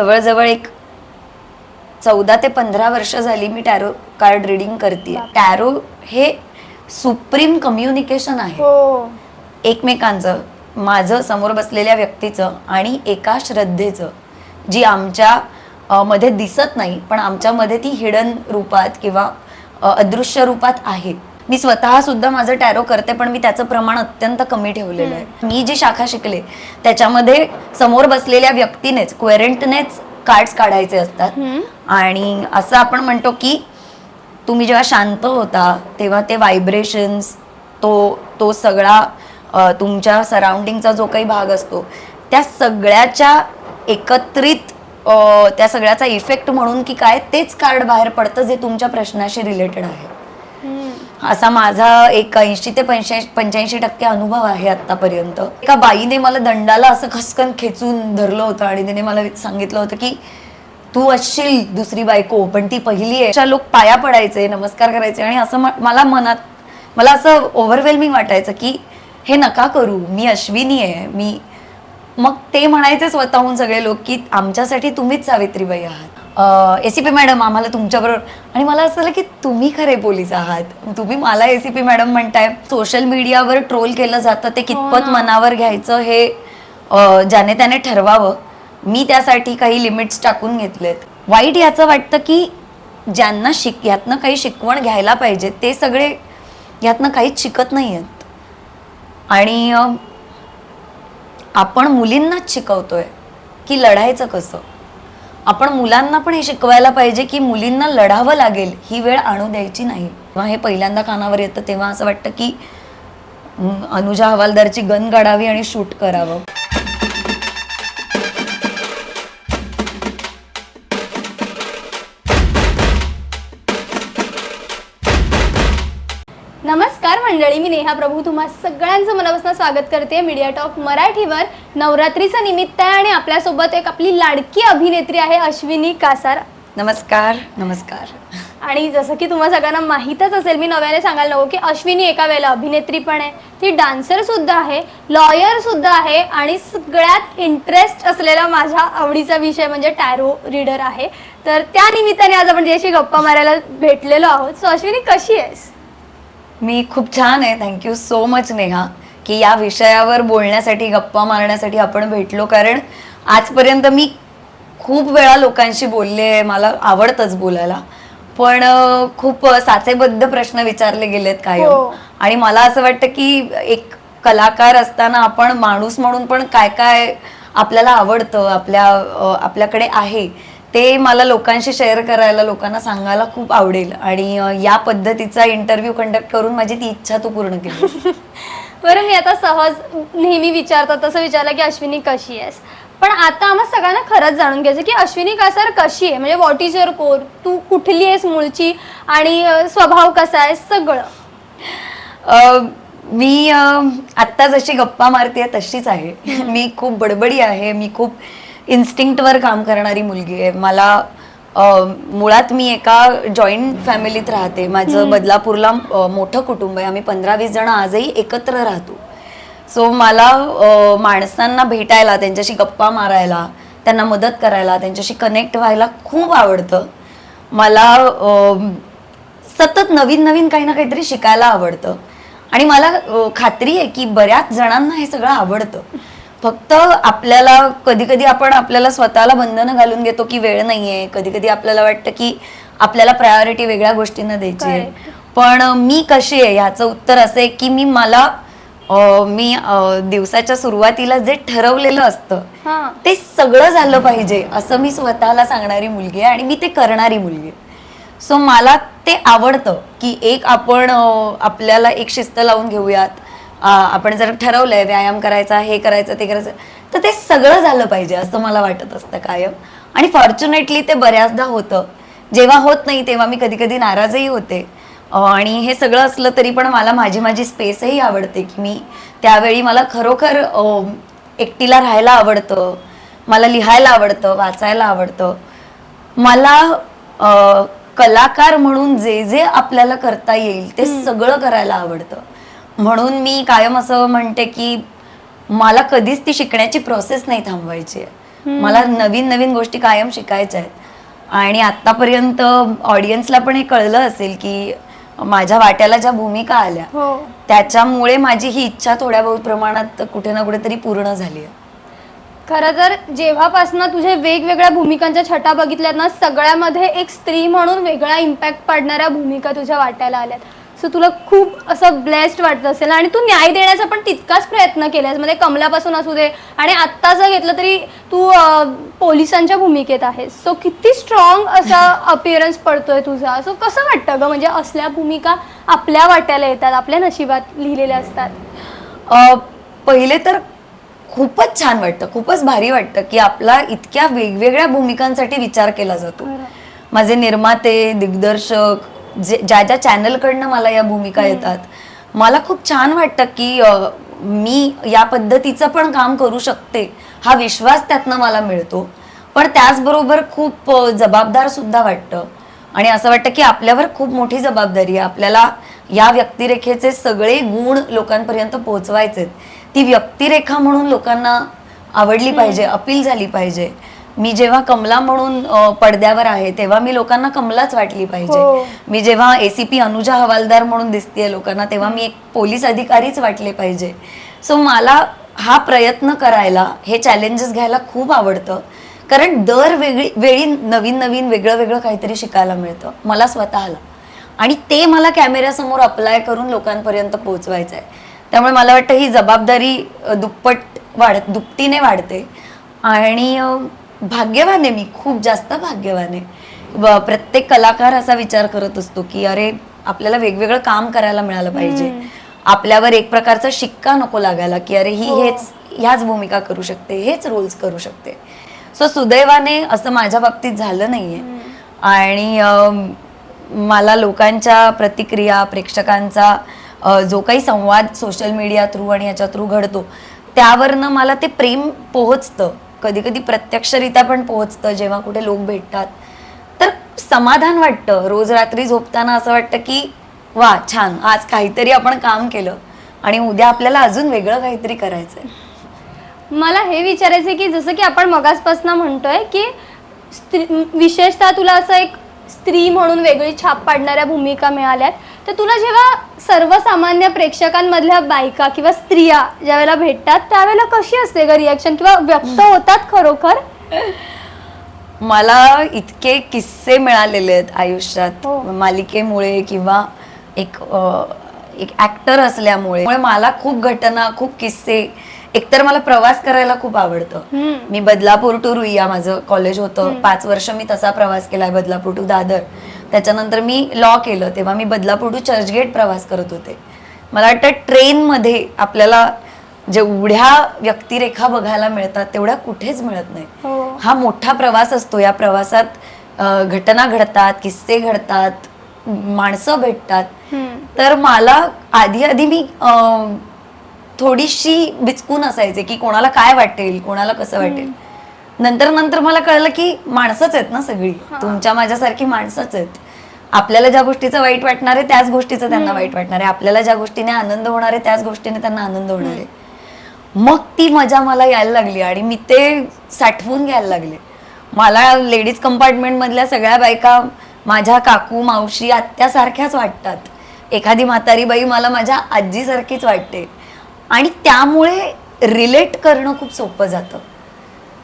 जवळजवळ एक 14 ते 15 वर्ष झाली मी टॅरो कार्ड रीडिंग करते. टॅरो हे सुप्रीम कम्युनिकेशन आहे एकमेकांचं, माझं समोर बसलेल्या व्यक्तीचं आणि एका श्रद्धेचं, जी आमच्या मध्ये दिसत नाही पण आमच्यामध्ये ती हिडन रूपात किंवा अदृश्य रूपात आहे. मी स्वतः सुद्धा माझं टॅरो करते पण मी त्याचं प्रमाण अत्यंत कमी ठेवलेलं आहे. मी जी शाखा शिकले त्याच्यामध्ये समोर बसलेल्या व्यक्तीनेच क्वेरंटनेच कार्ड्स काढायचे असतात. आणि असं आपण म्हणतो की तुम्ही जेव्हा शांत होता तेव्हा ते व्हायब्रेशन्स, तो सगळा तुमच्या सराउंडिंगचा जो काही भाग असतो त्या सगळ्याच्या एकत्रित त्या सगळ्याचा इफेक्ट म्हणून की काय तेच कार्ड बाहेर पडतं जे तुमच्या प्रश्नाशी रिलेटेड आहे. असा माझा एक 80 ते 85% अनुभव आहे आतापर्यंत. एका बाईने मला दंडाला असं खसकन खेचून धरलं होतं आणि तिने मला सांगितलं होतं की तू असशील दुसरी बायको पण ती पहिली आहे. लोक पाया पडायचे, नमस्कार करायचे आणि असं मला असं ओव्हरवेल्मिंग वाटायचं की हे नका करू, मी अश्विनी आहे. मग ते म्हणायचे स्वतःहून सगळे लोक की आमच्यासाठी तुम्हीच सावित्रीबाई आहात. एसीपी मॅडम आम्हाला तुमच्याबरोबर. आणि मला असं झालं की तुम्ही खरे पोलीस आहात, तुम्ही मला एसीपी मॅडम म्हणताय. सोशल मीडियावर ट्रोल केलं जातं ते कितपत मनावर घ्यायचं हे ज्याने त्याने ठरवावं. मी त्यासाठी काही लिमिट्स टाकून घेतलेत. वाईट याचं वाटतं की ज्यांना यातनं काही शिकवण घ्यायला पाहिजे ते सगळे यातनं काहीच शिकत नाही आहेत. आणि आपण मुलींनाच शिकवतोय की लढायचं कसं. आपण मुलांना पण हे शिकवायला पाहिजे की मुलींना लढावं लागेल, ही वेळ आणू द्यायची नाही. तेव्हा हे पहिल्यांदा कानावर येतं तेव्हा असं वाटतं की अनुजा हवालदारची गन काढावी आणि शूट करावं. नमस्कार मंडळी, मी नेहा प्रभू तुम्हा सगळ्यांचं मनापासून स्वागत करते मीडिया टॉक मराठीवर. नवरात्रीचं निमित्त आहे आणि आपल्यासोबत एक आपली लाडकी अभिनेत्री आहे अश्विनी कासार. नमस्कार. नमस्कार. आणि जसं की तुम्हा सगळ्यांना माहीतच असेल, मी नव्याने सांगायला नको की अश्विनी एका वेळेला अभिनेत्री पण आहे, ती डान्सर सुद्धा आहे, लॉयर सुद्धा आहे आणि सगळ्यात इंटरेस्ट असलेला माझ्या आवडीचा विषय म्हणजे टॅरो रीडर आहे. तर त्या निमित्ताने आज आपण त्याशी गप्पा मारायला भेटलेलो आहोत. सो अश्विनी, कशी आहेस? मी खूप छान आहे. थँक्यू सो मच नेहा की या विषयावर बोलण्यासाठी, गप्पा मारण्यासाठी आपण भेटलो. कारण आजपर्यंत मी खूप वेळा लोकांशी बोलले, मला आवडतंच बोलायला, पण खूप साचेबद्ध प्रश्न विचारले गेलेत कायम. आणि मला असं वाटतं की एक कलाकार असताना आपण माणूस म्हणून पण काय काय आपल्याला आवडतं, आपल्याकडे आहे ते मला लोकांशी शेअर करायला, लोकांना सांगायला खूप आवडेल. आणि या पद्धतीचा इंटरव्ह्यू कंडक्ट करून माझी ती इच्छा तू पूर्ण केली. बरं, मी आता सहज नेहमी विचारतात तसं विचारलं की अश्विनी कशी आहेस, पण आता आम्हा सगळ्यांना खरंच जाणून घ्यायचं की अश्विनी कासार कशी आहे, म्हणजे व्हॉट इज युअर कोर, तू कुठली आहेस मूळची आणि स्वभाव कसा आहे सगळं. मी आत्ता जशी गप्पा मारते तशीच आहे. मी खूप बडबडी आहे, मी खूप इन्स्टिंक्टवर काम करणारी मुलगी आहे. मला मुळात मी एका जॉईंट फॅमिलीत राहते. माझं बदलापूरला मोठं कुटुंब आहे, आम्ही 15-20 जण आजही एकत्र राहतो. सो मला माणसांना भेटायला, त्यांच्याशी गप्पा मारायला, त्यांना मदत करायला, त्यांच्याशी कनेक्ट व्हायला खूप आवडतं. मला सतत नवीन नवीन काही ना काहीतरी शिकायला आवडतं. आणि मला खात्री आहे की बऱ्याच जणांना हे सगळं आवडतं. फक्त आपल्याला कधी कधी आपण आपल्याला स्वतःला बंधनं घालून घेतो की वेळ नाहीये, कधी कधी आपल्याला वाटतं की आपल्याला प्रायोरिटी वेगळ्या गोष्टींना द्यायची आहे. पण मी कशी आहे ह्याचं उत्तर असं आहे की मी दिवसाच्या सुरुवातीला जे ठरवलेलं असतं ते सगळं झालं पाहिजे असं मी स्वतःला सांगणारी मुलगी आहे आणि मी ते करणारी मुलगी आहे. सो मला ते आवडतं की एक आपण आपल्याला एक शिस्त लावून घेऊयात. आपण जर ठरवलंय व्यायाम करायचा, हे करायचं, ते करायचं, तर ते सगळं झालं पाहिजे असं मला वाटत असतं कायम. आणि फॉर्च्युनेटली ते बऱ्याचदा होतं. जेव्हा होत नाही तेव्हा मी कधी कधी नाराजही होते. आणि हे सगळं असलं तरी पण मला माझी स्पेसही आवडते की मी त्यावेळी मला खरोखर एकटीला राहायला आवडतं, मला लिहायला आवडतं, वाचायला आवडतं. मला कलाकार म्हणून जे जे आपल्याला करता येईल ते सगळं करायला आवडतं. म्हणून मी कायम असं म्हणते की मला कधीच ती शिकण्याची प्रोसेस नाही थांबवायची आहे. मला नवीन नवीन गोष्टी कायम शिकायच्या आहेत आणि आतापर्यंत ऑडियन्सला पण हे कळलं असेल की माझ्या वाट्याला ज्या भूमिका आल्या त्याच्यामुळे माझी ही इच्छा थोड्या बहुत प्रमाणात कुठे ना कुठेतरी पूर्ण झाली आहे. खरं तर जेव्हापासून तुझे वेगवेगळ्या भूमिकांच्या छटा बघितल्यात ना, सगळ्यामध्ये एक स्त्री म्हणून वेगळा इम्पॅक्ट पडणाऱ्या भूमिका तुझ्या वाट्याला आल्यात. सो तुला खूप असं ब्लेस्ड वाटत असेल आणि तू न्याय देण्याचा पण तितकाच प्रयत्न केलास. म्हणजे कमलापासून असू दे आणि आत्ता जर घेतलं तरी तू पोलिसांच्या भूमिकेत आहेस. सो किती स्ट्रॉंग असा अपिअरन्स पडतोय तुझा. सो कसं वाटतं ग, म्हणजे असल्या भूमिका आपल्या वाट्याला येतात, आपल्या नशिबात लिहिलेल्या असतात? पहिले तर खूपच छान वाटतं, खूपच भारी वाटतं की आपला इतक्या वेगवेगळ्या भूमिकांसाठी विचार केला जातो. माझे निर्माते, दिग्दर्शक, ज्या ज्या चॅनलकडनं मला या भूमिका येतात, मला खूप छान वाटतं की मी या पद्धतीचं पण काम करू शकते हा विश्वास त्यातनं मला मिळतो. पण त्याचबरोबर खूप जबाबदार सुद्धा वाटतं आणि असं वाटतं की आपल्यावर खूप मोठी जबाबदारी आहे. आपल्याला या व्यक्तिरेखेचे सगळे गुण लोकांपर्यंत पोहोचवायचे. ती व्यक्तिरेखा म्हणून लोकांना आवडली पाहिजे, अपील झाली पाहिजे. मी जेव्हा कमला म्हणून पडद्यावर आहे तेव्हा मी लोकांना कमलाच वाटली पाहिजे. मी जेव्हा ACP अनुजा हवालदार म्हणून दिसतेय लोकांना तेव्हा मी एक पोलीस अधिकारीच वाटले पाहिजे. सो मला हा प्रयत्न करायला, हे चॅलेंजेस घ्यायला खूप आवडतं. कारण दर वेळी नवीन नवीन वेगळं वेगळं काहीतरी शिकायला मिळतं मला स्वतःला आणि ते मला कॅमेऱ्यासमोर अप्लाय करून लोकांपर्यंत पोहोचवायचं आहे. त्यामुळे मला वाटतं ही जबाबदारी दुपटीने वाढते आणि भाग्यवान आहे मी, खूप जास्त भाग्यवान आहे. प्रत्येक कलाकार असा विचार करत असतो की अरे आपल्याला वेगवेगळं काम करायला मिळालं पाहिजे, आपल्यावर एक प्रकारचा शिक्का नको लागायला की अरे ही ह्याच भूमिका करू शकते, हेच रोल्स करू शकते. सो सुदैवाने असं माझ्या बाबतीत झालं नाहीये आणि मला लोकांच्या प्रतिक्रिया, प्रेक्षकांचा जो काही संवाद सोशल मीडिया थ्रू आणि याच्या थ्रू घडतो त्यावरनं मला ते प्रेम पोहोचतं. कधी कधी प्रत्यक्षरित्या पण पोहोचतं जेव्हा कुठे लोक भेटतात तर समाधान वाटतं. रोज रात्री झोपताना असं वाटतं की वा छान, आज काहीतरी आपण काम केलं आणि उद्या आपल्याला अजून वेगळं काहीतरी करायचंय. मला हे विचारायचं की जसं की आपण मगासपासून म्हणतोय की विशेषतः तुला असं एक स्त्री म्हणून वेगळी छाप पाडणाऱ्या भूमिका मिळाल्यात, तर तुला जेव्हा सर्वसामान्य प्रेक्षकांमधल्या बायका किंवा स्त्रिया ज्या वेळेला भेटतात त्यावेळेला कशी असते ग रिॲक्शन किंवा व्यक्त होतात खरोखर? मला इतके किस्से मिळालेले आहेत आयुष्यात मालिकेमुळे किंवा एक ऍक्टर असल्यामुळे. मला खूप घटना, खूप किस्से. एकतर मला प्रवास करायला खूप आवडतं. मी बदलापूर टू रुईया माझं कॉलेज होतं, 5 वर्ष मी तसा प्रवास केलाय, बदलापूर टू दादर. त्याच्यानंतर मी लॉ केलं तेव्हा मी बदलापूर टू चर्चगेट प्रवास करत होते. मला वाटतं ट्रेनमध्ये आपल्याला जेवढ्या व्यक्तिरेखा बघायला मिळतात तेवढ्या कुठेच मिळत नाही. हा मोठा प्रवास असतो. या प्रवासात घटना घडतात, किस्से घडतात, माणसं भेटतात. तर मला आधी मी थोडीशी बिचकून असायचे की कोणाला काय वाटेल, कोणाला कसं वाटेल. नंतर मला कळलं की माणसंच आहेत ना सगळी, तुमच्या माझ्यासारखी माणसंच आहेत. आपल्याला ज्या गोष्टीचं वाईट वाटणार आहे त्याच गोष्टीचं त्यांना वाईट वाटणार आहे, आपल्याला ज्या गोष्टीने आनंद होणार आहे त्याच गोष्टीने त्यांना आनंद होणार आहे. मग ती मजा मला यायला लागली आणि मी ते साठवून घ्यायला लागले. मला लेडीज कंपार्टमेंट मधल्या सगळ्या बायका माझ्या काकू, मावशी, आत्यासारख्याच वाटतात. एखादी म्हातारी बाई मला माझ्या आजीसारखीच वाटते आणि त्यामुळे रिलेट करणं खूप सोपं जातं.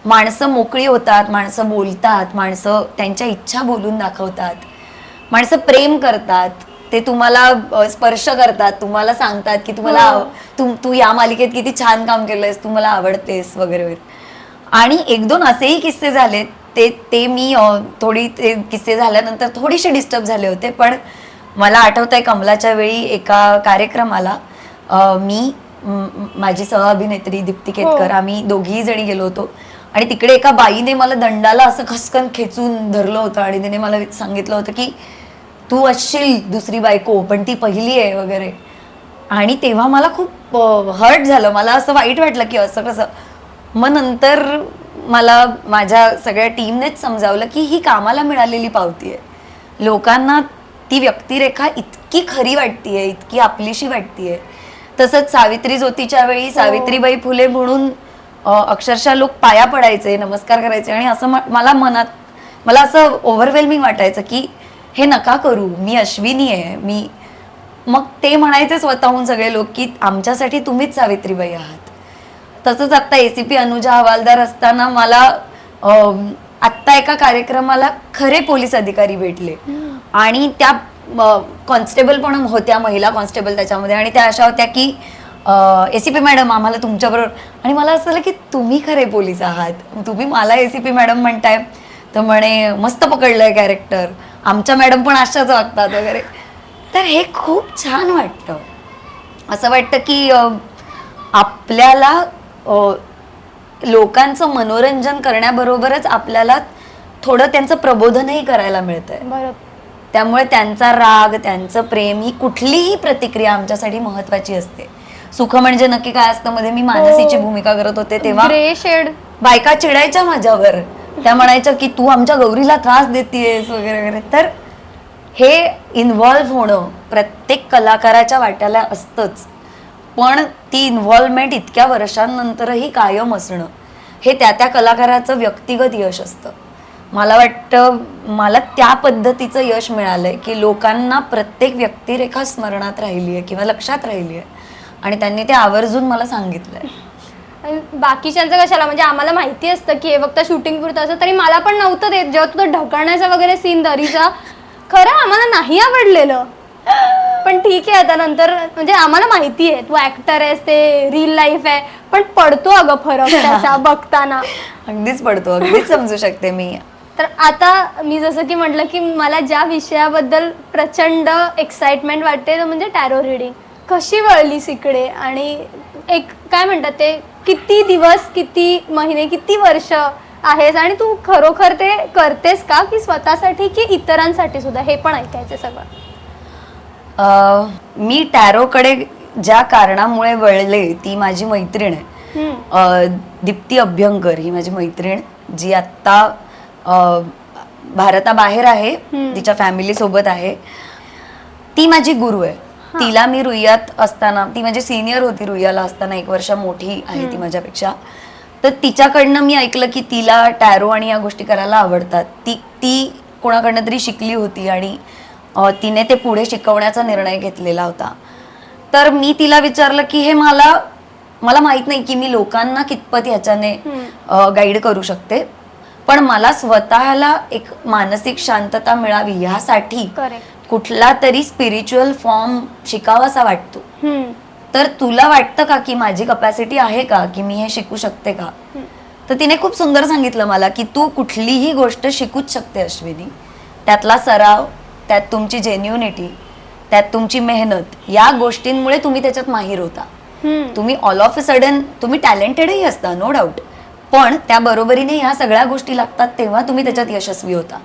माणसं मोकळी होतात, माणसं बोलतात, माणसं त्यांच्या इच्छा बोलून दाखवतात, माणसं प्रेम करतात, ते तुम्हाला स्पर्श करतात, तुम्हाला सांगतात की तुम्हाला तू या मालिकेत किती छान काम केलंयस, तू मला आवडतेस वगैरे वगैरे. आणि 1-2 असेही किस्से झाले ते मी थोडी ते किस्से झाल्यानंतर थोडीशी डिस्टर्ब झाले होते. पण मला आठवतंय कमलाच्या वेळी एका कार्यक्रमाला मी, माझी सहअभिनेत्री दीप्ती केतकर, आम्ही दोघीही जणी गेलो होतो आणि तिकडे एका बाईने मला दंडाला असं खसकन खेचून धरलं होतं आणि तिने मला सांगितलं होतं की तू असशील दुसरी बायको पण ती पहिली आहे वगैरे. आणि तेव्हा मला खूप हर्ट झालं, मला असं वाईट वाटलं की असं कसं. मग नंतर मला माझ्या सगळ्या टीमनेच समजावलं की ही कामाला मिळालेली पावती आहे. लोकांना ती व्यक्तिरेखा इतकी खरी वाटतीये, इतकी आपलीशी वाटतीये. तसंच सावित्री ज्योतीच्या वेळी सावित्रीबाई फुले म्हणून अक्षरशः लोक पाया पडायचे, नमस्कार करायचे आणि असं मला असं ओव्हरवेल्मिंग वाटायचं की हे नका करू, मी अश्विनी आहे. मग ते म्हणायचे स्वतःहून सगळे लोक की आमच्यासाठी तुम्हीच सावित्रीबाई आहात. तसंच आता ACP अनुजा हवालदार असताना मला आत्ता एका कार्यक्रमाला खरे पोलीस अधिकारी भेटले आणि त्या कॉन्स्टेबल पण होत्या, महिला कॉन्स्टेबल त्याच्यामध्ये, आणि त्या अशा होत्या की ACP मॅडम आम्हाला तुमच्याबरोबर, आणि मला असं झालं की तुम्ही खरे पोलीस आहात, तुम्ही मला ACP मॅडम म्हणताय. तर म्हणे मस्त पकडलंय कॅरेक्टर, आमच्या मॅडम पण अशाच वागतात वगैरे. तर हे खूप छान वाटतं. असं वाटतं की आपल्याला लोकांचं मनोरंजन करण्याबरोबरच आपल्याला थोडं त्यांचं प्रबोधनही करायला मिळतंय. बरोबर. त्यामुळे त्यांचा राग, त्यांचं प्रेम, ही कुठलीही प्रतिक्रिया आमच्यासाठी महत्वाची असते. सुख म्हणजे नक्की काय असतं मध्ये मी मानसीची भूमिका करत होते तेव्हा ग्रे शेड बायका चिडायच्या माझ्यावर, त्या म्हणायच्या की तू आमच्या गौरीला त्रास देतेयस वगैरे वगैरे. तर हे इन्व्हॉल्व्ह होणं प्रत्येक कलाकाराच्या वाट्याला असतंच, पण ती इन्व्हॉल्वमेंट इतक्या वर्षांनंतरही कायम असणं हे त्या कलाकाराचं व्यक्तिगत यश असतं. मला वाटतं मला त्या पद्धतीचं यश मिळालंय की लोकांना प्रत्येक व्यक्तिरेखा स्मरणात राहिली आहे किंवा लक्षात राहिली आहे आणि त्यांनी ते आवर्जून मला सांगितलंय. बाकीच्यांचं कशाला, म्हणजे आम्हाला माहिती असतं की हे फक्त शूटिंग पुरतं असं, तरी मला पण नव्हतं देत. जेव्हा तुझं ढकलण्याचा वगैरे सीन दरीचा, खरं आम्हाला नाही आवडलेलं, पण ठीक आहे आता नंतर, म्हणजे आम्हाला माहिती आहे तू ऍक्टर आहेस, ते रिअल लाईफ आहे, पण पडतो अगं फरक त्याचा बघताना. अगदीच पडतो, अगदीच समजू शकते मी. तर आता मी जसं की म्हटलं की मला ज्या विषयाबद्दल प्रचंड एक्साइटमेंट वाटते, म्हणजे टॅरो रिडिंग. कशी वळलीस इकडे आणि एक काय म्हणतात ते, किती दिवस, किती महिने, किती वर्ष आहेस, आणि तू खरोखर ते करतेस का, की स्वतःसाठी की इतरांसाठी सुद्धा, हे पण ऐकायचं सगळं. मी टॅरोकडे ज्या कारणामुळे वळले ती माझी मैत्रीण आहे, दीप्ती अभ्यंकर ही माझी मैत्रीण, जी आत्ता भारताबाहेर आहे, तिच्या फॅमिली सोबत आहे. ती माझी गुरु आहे. तिला मी रुईयात असताना, ती माझी सिनियर होती रुईयाला असताना, 1 वर्ष मोठी आहे ती माझ्यापेक्षा. तर तिच्याकडनं मी ऐकलं की तिला टॅरो आणि या गोष्टी करायला आवडतात. ती कोणाकडनं तरी शिकली होती आणि तिने ते पुढे शिकवण्याचा निर्णय घेतलेला होता. तर मी तिला विचारलं की हे मला माहित नाही की मी लोकांना कितपत ह्याच्याने गाईड करू शकते, पण मला स्वतःला एक मानसिक शांतता मिळावी ह्यासाठी कुठला तरी स्पिरिच्युअल फॉर्म शिकावासा वाटतो. तर तुला वाटतं का की माझी कपॅसिटी आहे का की मी हे शिकू शकते का? तर तिने खूप सुंदर सांगितलं मला की तू कुठलीही गोष्ट शिकूच शकते अश्विनी, त्यातला सराव, त्यात तुमची जेन्युनिटी, त्यात तुमची मेहनत, या गोष्टींमुळे तुम्ही त्याच्यात माहीर होता. तुम्ही ऑल ऑफ अ सडन तुम्ही टॅलेंटेडही असता, नो डाऊट, पण त्या बरोबरीने ह्या सगळ्या गोष्टी लागतात तेव्हा तुम्ही त्याच्यात यशस्वी होता.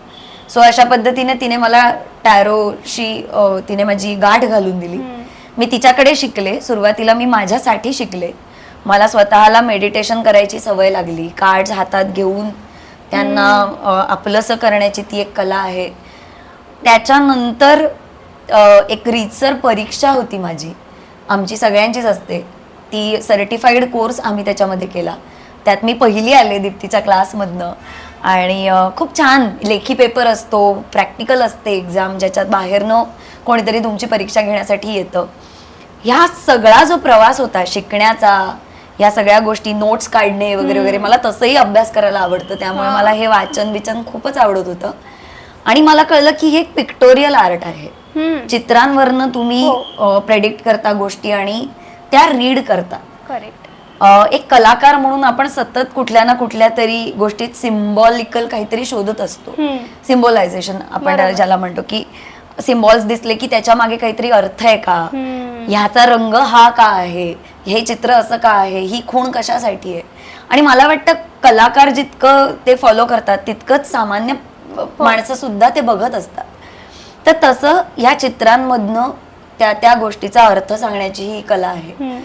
सो अशा पद्धतीने तिने मला टॅरोशी तिने माझी गाठ घालून दिली. मी तिच्याकडे शिकले. सुरुवातीला मी माझ्यासाठी शिकले. मला स्वतःला मेडिटेशन करायची सवय लागली. कार्ड्स हातात घेऊन त्यांना आपलंसं करण्याची ती एक कला आहे. त्याच्यानंतर एक रीतसर परीक्षा होती माझी, आमची सगळ्यांचीच असते ती, सर्टिफाईड कोर्स आम्ही त्याच्यामध्ये केला. त्यात मी पहिली आले दीप्तीच्या क्लासमधनं आणि खूप छान लेखी पेपर असतो, प्रॅक्टिकल असते एक्झाम, ज्याच्यात बाहेरनं कोणीतरी तुमची परीक्षा घेण्यासाठी येतं. ह्या सगळा जो प्रवास होता शिकण्याचा, ह्या सगळ्या गोष्टी, नोट्स काढणे वगैरे वगैरे, मला तसंही अभ्यास करायला आवडतं, त्यामुळे मला हे वाचन खूपच आवडत होतं. आणि मला कळलं की हे एक पिक्टोरियल आर्ट आहे. चित्रांवरनं तुम्ही प्रेडिक्ट करता गोष्टी आणि त्या रीड करता. करेक्ट. एक कलाकार म्हणून आपण सतत कुठल्या ना कुठल्या तरी गोष्टीत सिम्बॉलिकल काहीतरी शोधत असतो. सिम्बॉलायझेशन आपण ज्याला म्हणतो, की सिम्बॉल्स दिसले की त्याच्या मागे काहीतरी अर्थ आहे का, ह्याचा रंग हा का आहे, हे चित्र असं का आहे, ही खूण कशासाठी आहे. आणि मला वाटतं कलाकार जितकं ते फॉलो करतात तितकंच सामान्य माणसं सुद्धा ते बघत असतात. तर तसं ह्या चित्रांमधनं त्या गोष्टीचा अर्थ सांगण्याची ही कला आहे.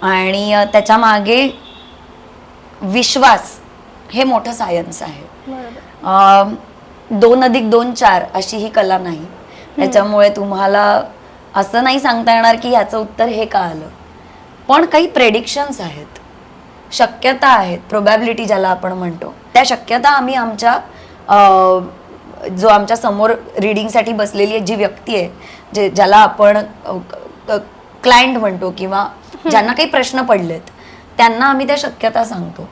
आणि त्याच्या मागे विश्वास हे मोठं सायन्स आहे. 2+2 4 अशी ही कला नाही. त्याच्यामुळे तुम्हाला असं नाही सांगता येणार की ह्याचं उत्तर हे का आलं, पण काही प्रेडिक्शन्स आहेत शक्यता आहेत, प्रोबॅबिलिटी ज्याला आपण म्हणतो, त्या शक्यता आम्ही आमच्या जो आमच्या समोर रिडिंगसाठी बसलेली जी व्यक्ती आहे, ज्याला आपण क्लायंट म्हणतो किंवा ज्यांना काही प्रश्न पडलेत, त्यांना आम्ही त्या शक्यता सांगतो.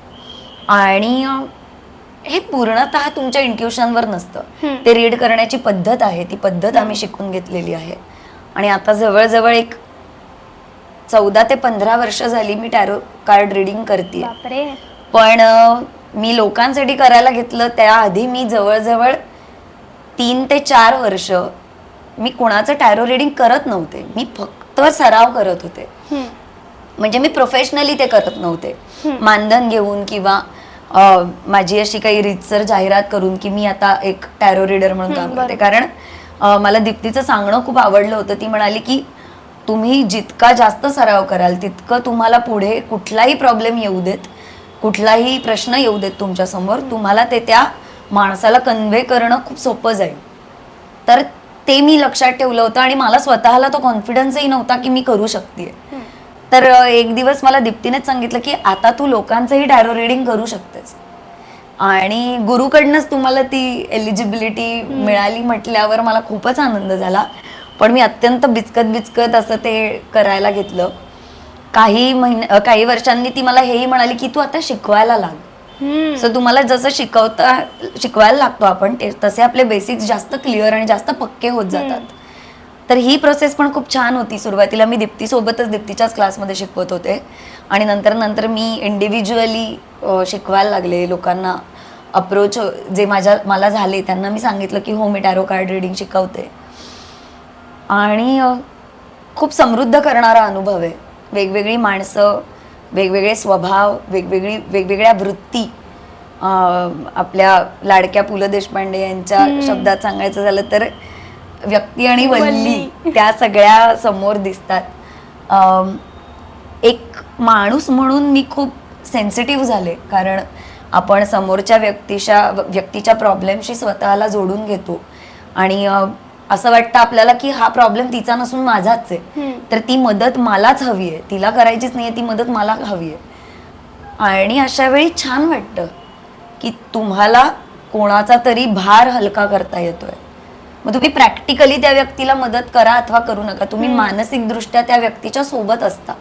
आणि हे पूर्णतः तुमच्या इंट्युशनवर नसतं, ते रीड करण्याची पद्धत आहे, ती पद्धत आम्ही शिकून घेतलेली आहे. आणि आता जवळजवळ एक 14 ते 15 वर्ष झाली मी टॅरो कार्ड रीडिंग करते. पण मी लोकांसाठी करायला घेतलं त्याआधी मी जवळजवळ 3 ते 4 वर्ष मी कोणाचं टॅरो रीडिंग करत नव्हते. मी फक्त सराव करत होते. म्हणजे मी प्रोफेशनली ते करत नव्हते, मानधन घेऊन किंवा माझी अशी काही रीतसर जाहिरात करून की मी आता एक टॅरो रीडर म्हणून काम करते. कारण मला दीप्तीचं सांगणं खूप आवडलं होतं. ती म्हणाली की तुम्ही जितका जास्त सराव कराल तितकं तुम्हाला पुढे कुठलाही प्रॉब्लेम येऊ देत, कुठलाही प्रश्न येऊ देत तुमच्या समोर, तुम्हाला ते त्या माणसाला कन्व्हे करणं खूप सोपं जाईल. तर ते मी लक्षात ठेवलं होतं आणि मला स्वतःला तो कॉन्फिडन्सही नव्हता की मी करू शकते. तर एक दिवस मला दीप्तीनेच सांगितलं की आता तू लोकांचंही टॅरो रीडिंग करू शकतेस आणि गुरुकडनंच तुम्हाला ती एलिजिबिलिटी मिळाली म्हटल्यावर मला खूपच आनंद झाला. पण मी अत्यंत बिचकत असं ते करायला घेतलं. काही वर्षांनी ती मला हेही म्हणाली की तू आता शिकवायला लाग. सो तुम्हाला जसं शिकवायला लागतो आपण तसे आपले बेसिक्स जास्त क्लिअर आणि जास्त पक्के होत जातात. तर ही प्रोसेस पण खूप छान होती. सुरुवातीला मी दीप्तीसोबतच दीप्तीच्याच क्लासमध्ये शिकवत होते आणि नंतर मी इंडिव्हिज्युअली शिकवायला लागले. लोकांना अप्रोच जे मला झाले त्यांना मी सांगितलं की हो मी टॅरो कार्ड रीडिंग शिकवते. आणि खूप समृद्ध करणारा अनुभव आहे. वेगवेगळी माणसं, वेगवेगळे स्वभाव, वेगवेगळ्या वृत्ती. आपल्या लाडक्या पु ल देशपांडे यांच्या शब्दात सांगायचं झालं तर व्यक्ती आणि वल्ली त्या सगळ्या समोर दिसतात. एक माणूस म्हणून मी खूप सेन्सिटिव्ह झाले, कारण आपण समोरच्या व्यक्तीच्या प्रॉब्लेमशी स्वतःला जोडून घेतो आणि असं वाटतं आपल्याला की हा प्रॉब्लेम तिचा नसून माझाच आहे, तर ती मदत मलाच हवी आहे, तिला करायचीच नाहीये, ती मदत मला हवी आहे. आणि अशा वेळी छान वाटतं की तुम्हाला कोणाचा तरी भार हलका करता येतोय. मग तुम्ही प्रॅक्टिकली त्या व्यक्तीला मदत करा अथवा करू नका, तुम्ही मानसिक दृष्ट्या त्या व्यक्तीच्या सोबत असता,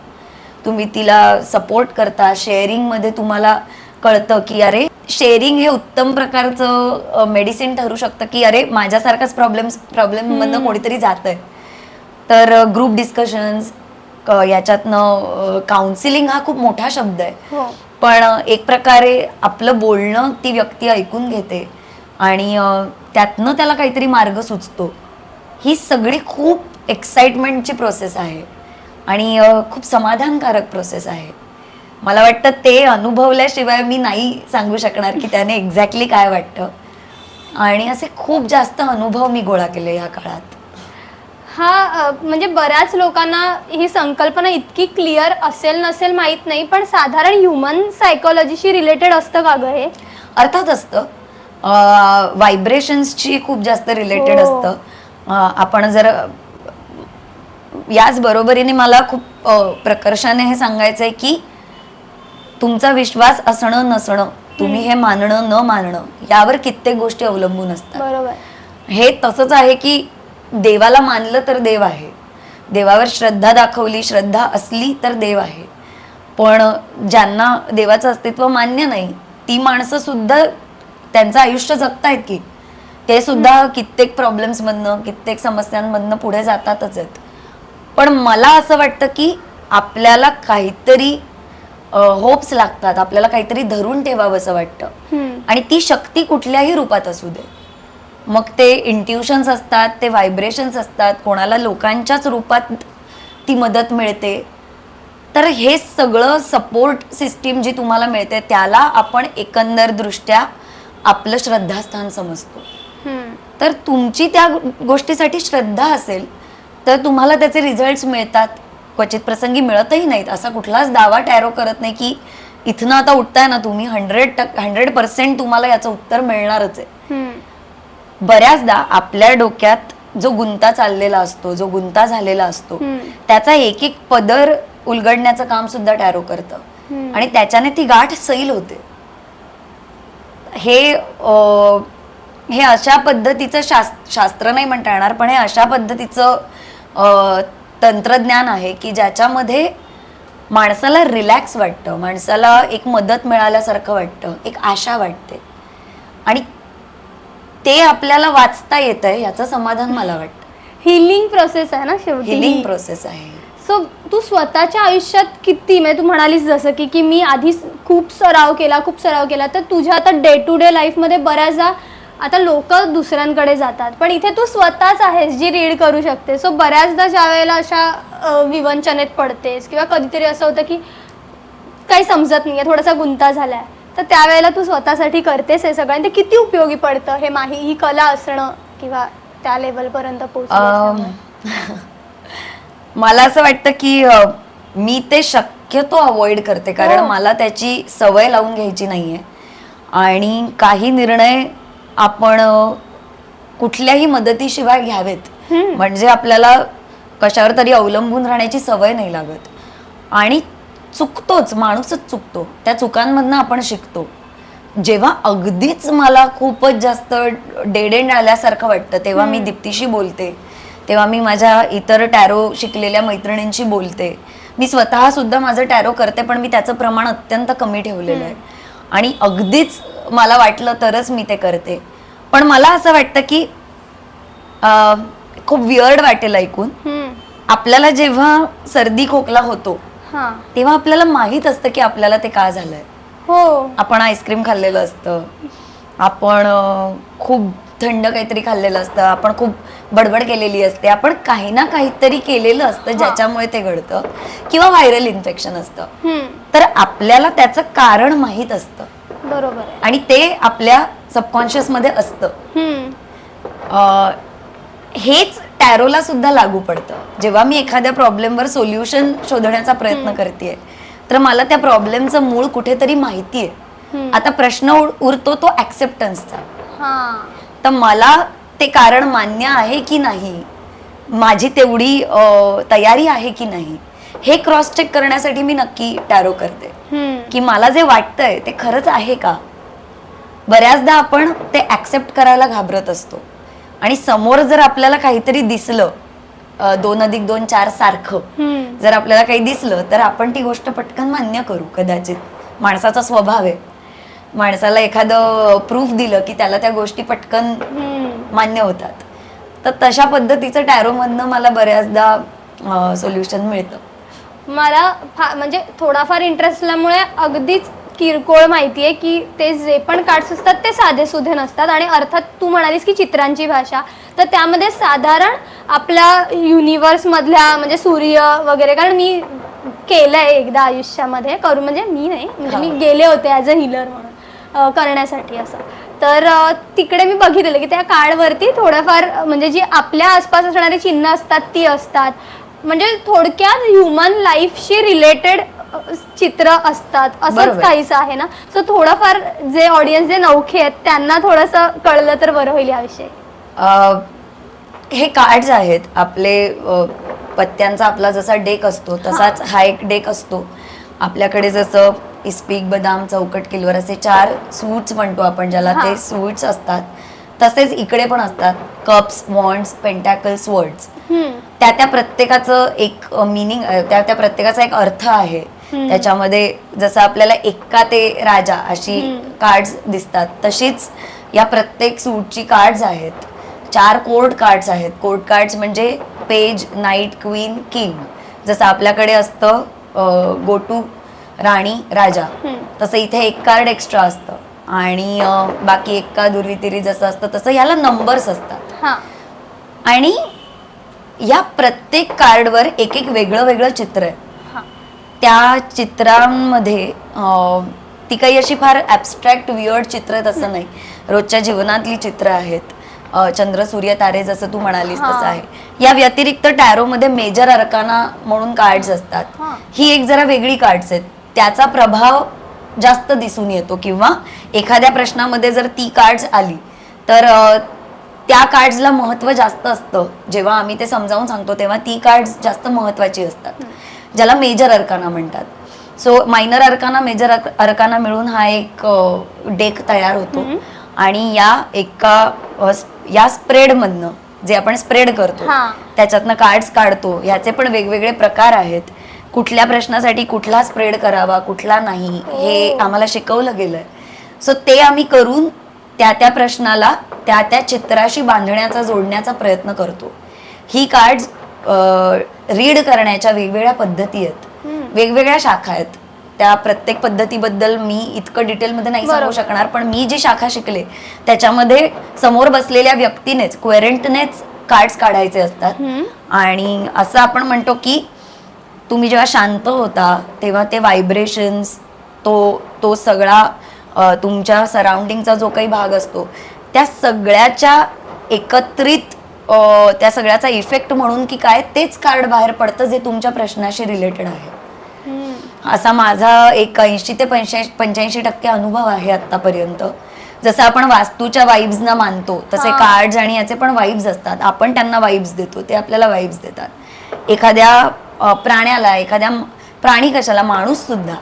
तुम्ही तिला सपोर्ट करता. शेअरिंग मध्ये तुम्हाला कळतं की अरे शेअरिंग हे उत्तम प्रकारचं मेडिसिन ठरू शकतं की अरे माझ्यासारखाच प्रॉब्लेम मधनं कोणीतरी जातंय. तर ग्रुप डिस्कशन्स याच्यातनं काउन्सिलिंग हा खूप मोठा शब्द आहे, पण एक प्रकारे आपलं बोलणं ती व्यक्ती ऐकून घेते आणि त्यातनं त्याला काहीतरी मार्ग सुचतो. ही सगळी खूप एक्साइटमेंटची प्रोसेस आहे आणि खूप समाधानकारक प्रोसेस आहे. मला वाटतं ते अनुभवल्याशिवाय मी नाही सांगू शकणार की त्याने एक्झॅक्टली काय वाटतं. आणि असे खूप जास्त अनुभव मी गोळा केले या काळात. हा म्हणजे बऱ्याच लोकांना ही संकल्पना इतकी क्लिअर असेल नसेल माहित नाही, पण साधारण ह्युमन सायकोलॉजीशी रिलेटेड असतं का ग हे? अर्थात असतं. व्हायब्रेशन्सची खूप जास्त रिलेटेड असतं. आपण जर याच बरोबरीने मला खूप प्रकर्षाने हे सांगायचंय की तुमचा विश्वास असणं नसणं, तुम्ही हे मानणं न मानणं यावर कित्येक गोष्टी अवलंबून असतात. बरोबर. हे तसंच आहे की देवाला मानलं तर देव आहे, देवावर श्रद्धा दाखवली, श्रद्धा असली तर देव आहे. पण ज्यांना देवाचं अस्तित्व मान्य नाही ती माणसं सुद्धा त्यांचं आयुष्य जगतायत की ते सुद्धा कित्येक प्रॉब्लेम्स मधनं, कित्येक समस्यांमधनं पुढे जातातच आहेत. पण मला असं वाटतं की आपल्याला काहीतरी होप्स लागतात, आपल्याला काहीतरी धरून ठेवावं असं वाटतं. आणि ती शक्ती कुठल्याही रूपात असू दे, मग ते इंट्युशन्स असतात, ते व्हायब्रेशन्स असतात, कोणाला लोकांच्याच रूपात ती मदत मिळते. तर हे सगळं सपोर्ट सिस्टीम जी तुम्हाला मिळते त्याला आपण एकंदर दृष्ट्या आपलं श्रद्धास्थान समजतो. तर तुमची त्या गोष्टीसाठी श्रद्धा असेल तर तुम्हाला त्याचे रिझल्ट्स मिळतात. क्वचित प्रसंगी मिळतही नाहीत, असा कुठलाच दावा टॅरो करत नाही की इथनं आता उठताय ना तुम्ही 100% तुम्हाला याचं उत्तर मिळणारच आहे. बऱ्याचदा आपल्या डोक्यात जो गुंता चाललेला असतो, जो गुंता झालेला असतो, त्याचा एक एक पदर उलगडण्याचं काम सुद्धा टॅरो करतं. आणि त्याच्याने ती गाठ सैल होते. हे अशा पद्धतीचं शास्त्र नाही म्हणता येणार, पण हे अशा पद्धतीचं तंत्रज्ञान आहे की ज्याच्यामध्ये माणसाला रिलॅक्स वाटतं, माणसाला एक मदत मिळाल्यासारखं वाटतं, एक आशा वाटते, आणि ते आपल्याला वाचता येतंय याचं समाधान मला वाटतं. हिलिंग प्रोसेस आहे ना शेवटी. हिलिंग प्रोसेस आहे. सो तू स्वतःच्या आयुष्यात किती, म्हणजे तू म्हणालीस जसं की मी आधी खूप सराव केला, तर तुझ्या आता डे टू डे लाईफमध्ये बऱ्याचदा आता लोक दुसऱ्यांकडे जातात, पण इथे तू स्वतःच आहेस जी रीड करू शकते. सो बऱ्याचदा ज्या वेळेला अशा विवंचनेत पडतेस किंवा कधीतरी असं होतं की काही समजत नाहीये, थोडासा गुंता झालाय, तर त्यावेळेला तू स्वतःसाठी करतेस हे सगळं, ते किती उपयोगी पडतं हे ही कला असणं किंवा त्या लेवलपर्यंत पोहोचणं? मला असं वाटतं की मी ते शक्यतो अवॉइड करते, कारण मला त्याची सवय लावून घ्यायची नाहीये, आणि काही निर्णय आपण कुठल्याही मदतीशिवाय घ्यावेत, म्हणजे आपल्याला कशावर तरी अवलंबून राहण्याची सवय नाही लागत. आणि चुकतोच, माणूसच चुकतो, त्या चुकांमधनं आपण शिकतो. जेव्हा अगदीच मला खूपच जास्त डेड एंड आल्यासारखं वाटतं तेव्हा मी दीप्तीशी बोलते, तेव्हा मी माझ्या इतर टॅरो शिकलेल्या मैत्रिणींशी बोलते. मी स्वतः सुद्धा माझं टॅरो करते, पण मी त्याचं प्रमाण अत्यंत कमी ठेवलेलं आहे, आणि अगदीच मला वाटलं तरच मी ते करते. पण मला असं वाटतं की खूप वियर्ड वाटेल ऐकून, आपल्याला जेव्हा सर्दी खोकला होतो तेव्हा आपल्याला माहित असतं की आपल्याला ते का झालंय. आपण आईस्क्रीम खाल्लेलं असतं, आपण खूप थंड काहीतरी खाल्लेलं असतं, आपण खूप बडबड केलेली असते, आपण काही ना काहीतरी केलेलं असतं ज्याच्यामुळे ते घडतं, किंवा व्हायरल इन्फेक्शन असतं. तर आपल्याला त्याचं कारण माहित असतं, बरोबर, आणि ते आपल्या सबकॉन्शियस मध्ये असतं. हेच टॅरोला सुद्धा लागू पडतं. जेव्हा मी एखाद्या प्रॉब्लेमवर सोल्युशन शोधण्याचा प्रयत्न करतेय, तर मला त्या प्रॉब्लेमचं मूळ कुठेतरी माहितीये. आता प्रश्न उरतो तो ऍक्सेप्टन्सचा. तर मला ते कारण मान्य आहे की नाही, माझी तेवढी तयारी आहे की नाही, हे क्रॉस चेक करण्यासाठी मी नक्की टॅरो करते, की मला जे वाटतंय ते खरंच आहे का. बऱ्याचदा आपण ते ऍक्सेप्ट करायला घाबरत असतो, आणि समोर जर आपल्याला काहीतरी दिसलं 2+2 4 सारखं, जर आपल्याला काही दिसलं तर आपण ती गोष्ट पटकन मान्य करू. कदाचित माणसाचा स्वभाव आहे, माणसाला एखादं प्रूफ दिलं की त्याला त्या गोष्टी पटकन मान्य होतात. तर तशा पद्धतीचं टॅरो मधनं मला बऱ्याचदा सोल्युशन मिळतं. मला म्हणजे थोडाफार इंटरेस्ट असल्यामुळे अगदीच किरकोळ माहितीये की ते जे पण कार्ड्स असतात ते साधे सुधे नसतात, आणि अर्थात तू म्हणालीस की चित्रांची भाषा, तर त्यामध्ये साधारण आपल्या युनिवर्स मधल्या म्हणजे सूर्य वगैरे, कारण मी केलंय एकदा आयुष्यामध्ये करून, म्हणजे मी नाही, म्हणजे मी गेले होते ॲज अ हिलर म्हणून करण्यासाठी असं. तर तिकडे मी बघितलेलं की त्या कार्डवरती थोडंफार म्हणजे जी आपल्या आसपास असणारी चिन्ह असतात ती असतात, म्हणजे थोडक्यात ह्युमन लाईफशी रिलेटेड चित्र असतात, असंच काहीच आहे ना. सो थोडंफार जे ऑडियन्स जे नौखे आहेत त्यांना थोडंसं कळलं तर बरं होईल याविषयी. हे कार्ड्स आहेत आपले, पत्त्यांचा आपला जसा डेक असतो तसाच हा एक डेक असतो. आपल्याकडे जसं इस्पीक, बदाम, चौकट, किलवर असे 4 सूट्स म्हणतो आपण ज्याला, ते सूट्स असतात, तसेच इकडे पण असतात कप्स, वॉन्ड्स, पेंटॅकल्स, वर्ड्स. त्या प्रत्येकाचं एक मिनिंग, त्या प्रत्येकाचा एक अर्थ आहे. त्याच्यामध्ये जसं आपल्याला एक्का ते राजा अशी कार्ड्स दिसतात, तशीच या प्रत्येक सूटची कार्ड्स आहेत. 4 कोर्ट कार्ड्स आहेत. कोर्ट कार्ड्स म्हणजे पेज, नाईट, क्वीन, किंग. जसं आपल्याकडे असतं गोटू, राणी, राजा, तसं इथे एक कार्ड एक्स्ट्रा असतं, आणि बाकी एक्का, दुर्वितिरी जसं असतं तसं याला नंबर्स असतात. आणि या प्रत्येक कार्डवर एक एक वेगळं वेगळं चित्र आहे. त्या चित्रांमध्ये ती काही अशी फार ॲब्स्ट्रॅक्ट वियर्ड चित्र तसं नाही, रोजच्या जीवनातली चित्र आहेत. चंद्र, सूर्य, तारे जसं तू म्हणालीस तसं आहे. या व्यतिरिक्त टॅरोमध्ये मेजर अर्काना म्हणून कार्ड्स असतात. ही एक जरा वेगळी कार्ड्स आहेत, त्याचा प्रभाव जास्त दिसून येतो, किंवा एखाद्या प्रश्नामध्ये जर ती कार्ड्स आली तर त्या कार्ड्सला महत्त्व जास्त असतं. जेव्हा आम्ही ते समजावून सांगतो तेव्हा ती कार्ड्स जास्त महत्त्वाची असतात, ज्याला मेजर अर्काना म्हणतात. So minor arcana major arcana मिळून हा एक डेक तयार होतो आणि या स्प्रेड मधनं जे आपण स्प्रेड करतो त्याच्यातनं कार्ड्स काढतो. याचे पण वेगवेगळे प्रकार आहेत. कुठल्या प्रश्नासाठी कुठला स्प्रेड करावा कुठला नाही हे आम्हाला शिकवलं गेलंय. सो ते आम्ही करून त्या प्रश्नाला त्या चित्राशी बांधण्याचा जोडण्याचा प्रयत्न करतो. ही कार्ड्स रीड करण्याच्या वेगवेगळ्या पद्धती आहेत, वेगवेगळ्या शाखा आहेत. त्या प्रत्येक पद्धतीबद्दल मी इतकं डिटेलमध्ये नाही सांगू शकणार, पण मी जी शाखा शिकले त्याच्यामध्ये समोर बसलेल्या व्यक्तीनेच क्वेरंटनेच कार्ड्स काढायचे असतात. आणि असं आपण म्हणतो की तुम्ही जेव्हा शांत होता तेव्हा ते व्हायब्रेशन्स तो सगळा तुमच्या सराउंडिंगचा जो काही भाग असतो त्या सगळ्याच्या एकत्रित त्या सगळ्याचा इफेक्ट म्हणून की काय तेच कार्ड बाहेर पडतं जे तुमच्या प्रश्नाशी रिलेटेड आहे. असा माझा एक 80 ते 85% अनुभव आहे आतापर्यंत. जसं आपण वास्तूच्या वाईब्सना मानतो तसे कार्ड्स आणि याचे पण वाईब्स असतात. आपण त्यांना वाईब्स देतो, ते आपल्याला वाईब्स देतात. एखाद्या प्राण्याला, एखाद्या प्राणी कशाला, माणूस सुद्धा,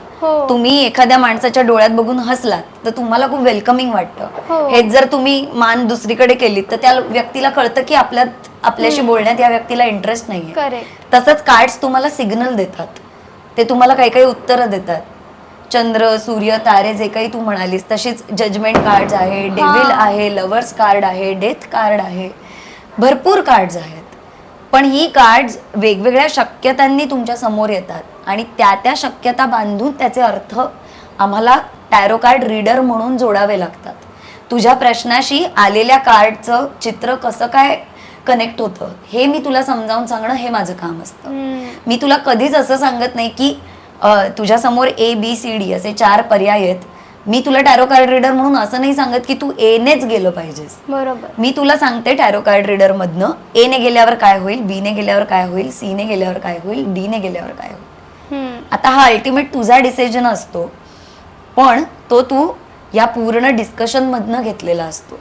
तुम्ही एखाद्या माणसाच्या डोळ्यात बघून हसलात तर तुम्हाला खूप वेलकमिंग वाटतं. हेच जर तुम्ही मान दुसरीकडे केलीत तर त्या व्यक्तीला कळतं की आपल्याशी बोलण्यात या व्यक्तीला इंटरेस्ट नाहीये. तसंच कार्ड्स तुम्हाला सिग्नल देतात, ते तुम्हाला काही काही उत्तरं देतात. चंद्र, सूर्य, तारे जे काही तू म्हणालीस तशीच जजमेंट कार्ड्स आहे, डेव्हिल आहे, लव्हर्स कार्ड आहे, डेथ कार्ड आहे, भरपूर कार्ड्स आहेत. पण ही कार्ड्स वेगवेगळ्या शक्यतांनी तुमच्या समोर येतात आणि त्या शक्यता बांधून त्याचे अर्थ आम्हाला टॅरो कार्ड रीडर म्हणून जोडावे लागतात. तुझ्या प्रश्नाशी आलेल्या कार्डचं चित्र कसं काय कनेक्ट होतं हे मी तुला समजावून सांगणं हे माझं काम असतं. मी तुला कधीच असं सांगत नाही की तुझ्या समोर ABCD असे 4 पर्याय आहेत, मी तुला टॅरो कार्ड रीडर म्हणून असं नाही सांगत की तू A नेच गेलं पाहिजेस. बरोबर. मी तुला सांगते टॅरो कार्ड रीडर मधनं A ने गेल्यावर काय होईल, B ने गेल्यावर काय होईल, C ने गेल्यावर काय होईल, D ने गेल्यावर काय होईल. आता हा अल्टिमेट तुझा डिसिजन असतो, पण तो तू या पूर्ण डिस्कशन मधनं घेतलेला असतो.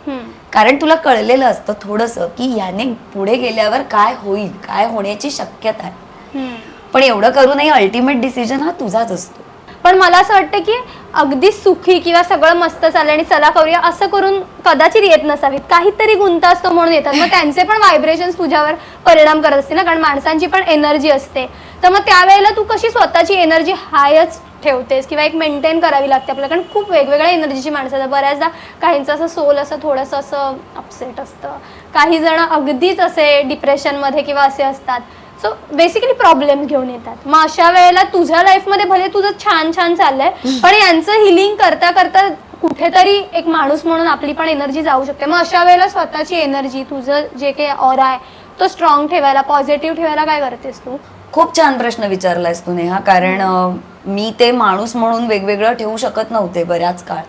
कारण तुला कळलेलं असतं थोडंसं की याने पुढे गेल्यावर काय होईल, काय होण्याची शक्यता आहे. पण एवढं करूनही अल्टिमेट डिसिजन हा तुझाच असतो. पण मला असं वाटतं की अगदी सुखी किंवा सगळं मस्त चाललं आणि चला करूया असं करून कदाचित येत नसावीत, काहीतरी गुंता असतो म्हणून येतात. मग त्यांचे पण व्हायब्रेशन्स तुझ्यावर परिणाम करत असते ना, कारण माणसांची पण एनर्जी असते. तर मग त्यावेळेला तू कशी स्वतःची एनर्जी हायच ठेवतेस किंवा एक मेंटेन करावी लागते आपल्याला, कारण खूप वेगवेगळ्या एनर्जीची माणसं असतात. बऱ्याचदा काहींचं असं सोल असं थोडंसं असं अपसेट असतं, काही जण अगदीच असे डिप्रेशनमध्ये किंवा असे असतात. सो बेसिकली प्रॉब्लेम घेऊन येतात. मग अशा वेळेला तुझ्या लाईफमध्ये भले तुझं छान छान चाललंय, पण यांचं हिलिंग करता करता कुठेतरी एक माणूस म्हणून आपली पण एनर्जी जाऊ शकते. मग अशा वेळेला स्वतःची एनर्जी, तुझं जे काही ऑरा आहे तो स्ट्रॉंग ठेवायला, पॉझिटिव्ह ठेवायला काय करतेस तू? खूप छान प्रश्न विचारलायस तू नेहा. कारण मी ते माणूस म्हणून वेगवेगळं ठेवू शकत नव्हते बऱ्याच काळ.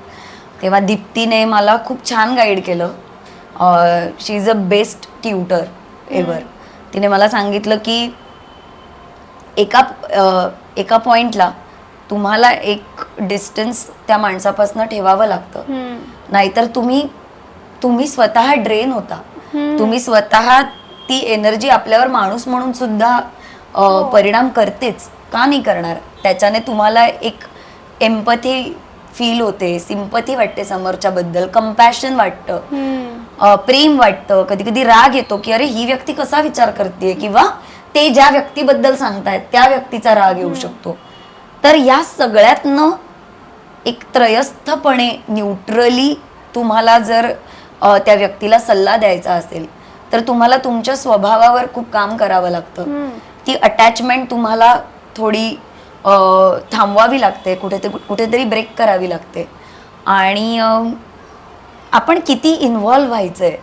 तेव्हा दीप्तीने मला खूप छान गाईड केलं. She is a best tutor ever. तिने मला सांगितलं की एका पॉइंटला तुम्हाला एक डिस्टन्स त्या माणसापासून ठेवावं लागतं, नाहीतर तुम्ही स्वतः ड्रेन होता. तुम्ही स्वतः ती एनर्जी आपल्यावर माणूस म्हणून सुद्धा परिणाम करतेच, का नाही करणार. त्याच्याने तुम्हाला एक एम्पथी फील होते, सिंपथी वाटते समोरच्या बद्दल, कंपॅशन वाटतं, प्रेम वाटतं, कधी कधी राग येतो की अरे ही व्यक्ती कसा विचार करते, किंवा ते ज्या व्यक्तीबद्दल सांगतायत त्या व्यक्तीचा राग येऊ शकतो. तर या सगळ्यातनं एक त्रयस्थपणे न्यूट्रली तुम्हाला जर त्या व्यक्तीला सल्ला द्यायचा असेल तर तुम्हाला तुमच्या स्वभावावर खूप काम करावं लागतं. ती अटॅचमेंट तुम्हाला थोडी थांबवावी लागते, कुठेतरी ब्रेक करावी लागते. आणि आपण किती इन्व्हॉल्व्ह व्हायचंय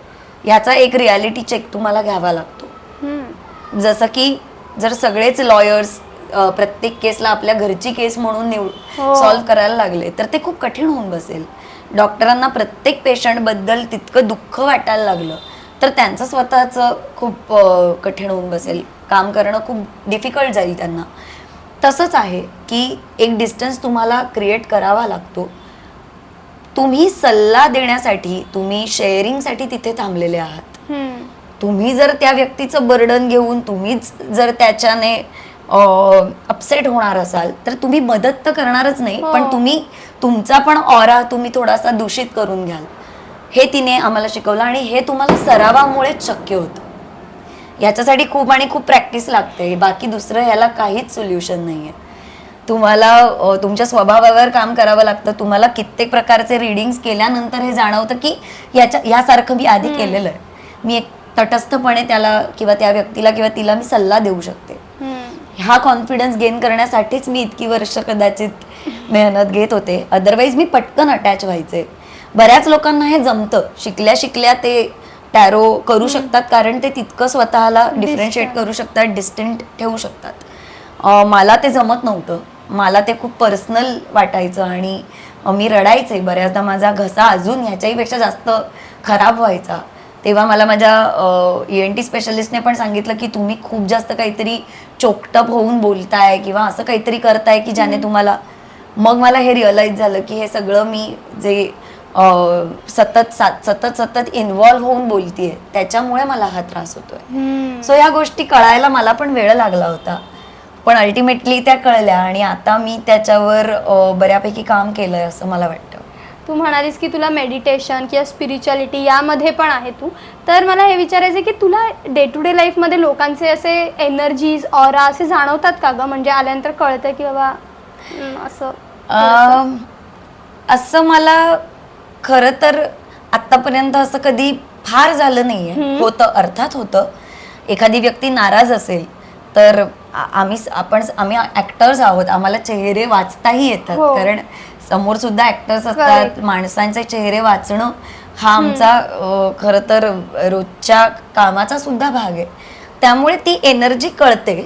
ह्याचा एक रियालिटी चेक तुम्हाला घ्यावा लागतो. जसं की जर सगळेच लॉयर्स प्रत्येक केसला आपल्या घरची केस म्हणून सॉल्व्ह करायला लागले तर ते खूप कठीण होऊन बसेल. डॉक्टरांना प्रत्येक पेशंट बद्दल तितकं दुःख वाटायला लागलं तर त्यांचं स्वतःचं खूप कठीण होऊन बसेल, काम करणं खूप डिफिकल्ट जाईल त्यांना. तसंच आहे की एक डिस्टन्स तुम्हाला क्रिएट करावा लागतो. तुम्ही सल्ला देण्यासाठी, तुम्ही शेअरिंगसाठी तिथे थांबलेले आहात. तुम्ही जर त्या व्यक्तीचं बर्डन घेऊन तुम्हीच जर त्याच्याने अपसेट होणार असाल तर तुम्ही मदत तर करणारच नाही, पण तुम्ही तुमचा पण ऑरा तुम्ही थोडासा दूषित करून घ्याल. हे तिने आम्हाला शिकवलं आणि हे तुम्हाला सरावामुळेच शक्य होतं. याच्यासाठी खूप प्रॅक्टिस लागते, बाकी दुसरं ह्याला काहीच सोल्युशन नाहीये. तुम्हाला तुमच्या स्वभावावर काम करावं लागतं. तुम्हाला कित्येक प्रकारचे रिडिंग्स केल्यानंतर हे जाणवतं की यासारखं मी आधी केलेलं आहे. मी एक तटस्थपणे त्याला किंवा त्या व्यक्तीला किंवा तिला मी सल्ला देऊ शकते. हा कॉन्फिडन्स गेन करण्यासाठीच मी इतकी वर्ष कदाचित मेहनत घेत होते. अदरवाईज मी पटकन अटॅच व्हायचे. बऱ्याच लोकांना हे जमतं, शिकल्या ते टॅरो करू शकतात, कारण ते तितकं स्वतःला डिफरन्शिएट करू शकतात, डिस्टंट ठेवू शकतात. मला ते जमत नव्हतं. मला ते खूप पर्सनल वाटायचं आणि मी रडायचे बऱ्याचदा. माझा घसा अजून ह्याच्याही पेक्षा जास्त खराब व्हायचा. तेव्हा मला माझ्या ENT स्पेशलिस्टने पण सांगितलं की तुम्ही खूप जास्त काहीतरी चोकटप होऊन बोलताय किंवा असं काहीतरी करताय की ज्याने तुम्हाला. मग मला हे रिअलाइज झालं की हे सगळं मी जे सतत इन्व्हॉल्व्ह होऊन बोलतीये त्याच्यामुळे मला हा त्रास होतोय. सो या गोष्टी कळायला मला पण वेळ लागला होता, पण अल्टिमेटली त्या कळल्या आणि आता मी त्याच्यावर बऱ्यापैकी काम केलंय असं मला वाटतं. तू म्हणालीस की तुला मेडिटेशन किंवा स्पिरिच्युअलिटी यामध्ये पण आहे तू, तर मला हे विचारायचं की तुला डे टू डे लाईफमध्ये लोकांचे असे एनर्जीज ऑरा असे जाणवतात का ग? म्हणजे आल्यानंतर कळतं की बाबा असं मला खरं तर आतापर्यंत असं कधी फार झालं नाहीये. होतं, अर्थात होतं. एखादी व्यक्ती नाराज असेल तर आम्ही ऍक्टर्स आहोत, आम्हाला चेहरे वाचताही येतात, कारण समोर सुद्धा ऍक्टर्स असतात. माणसांचे चेहरे वाचणं हा आमचा खरं तर रोजच्या कामाचा सुद्धा भाग आहे. त्यामुळे ती एनर्जी कळते.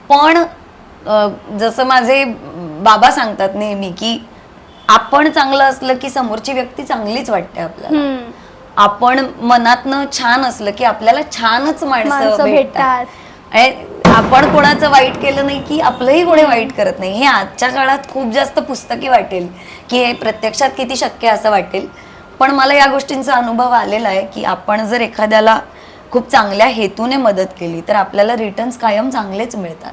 पण जसं माझे बाबा सांगतात नेहमी की आपण चांगलं असलं की समोरची व्यक्ती चांगलीच वाटते आपल्याला. आपण मनातनं छान असलं की आपल्याला छानच माणसं भेटतात. आपण कोणाचं वाईट केलं नाही की आपलंही कोणी वाईट करत नाही. हे आजच्या काळात खूप जास्त पुस्तकी वाटेल की हे प्रत्यक्षात किती शक्य असं वाटेल, पण मला या गोष्टींचा अनुभव आलेला आहे की आपण जर एखाद्याला खूप चांगल्या हेतूने मदत केली तर आपल्याला रिटर्न्स कायम चांगलेच मिळतात.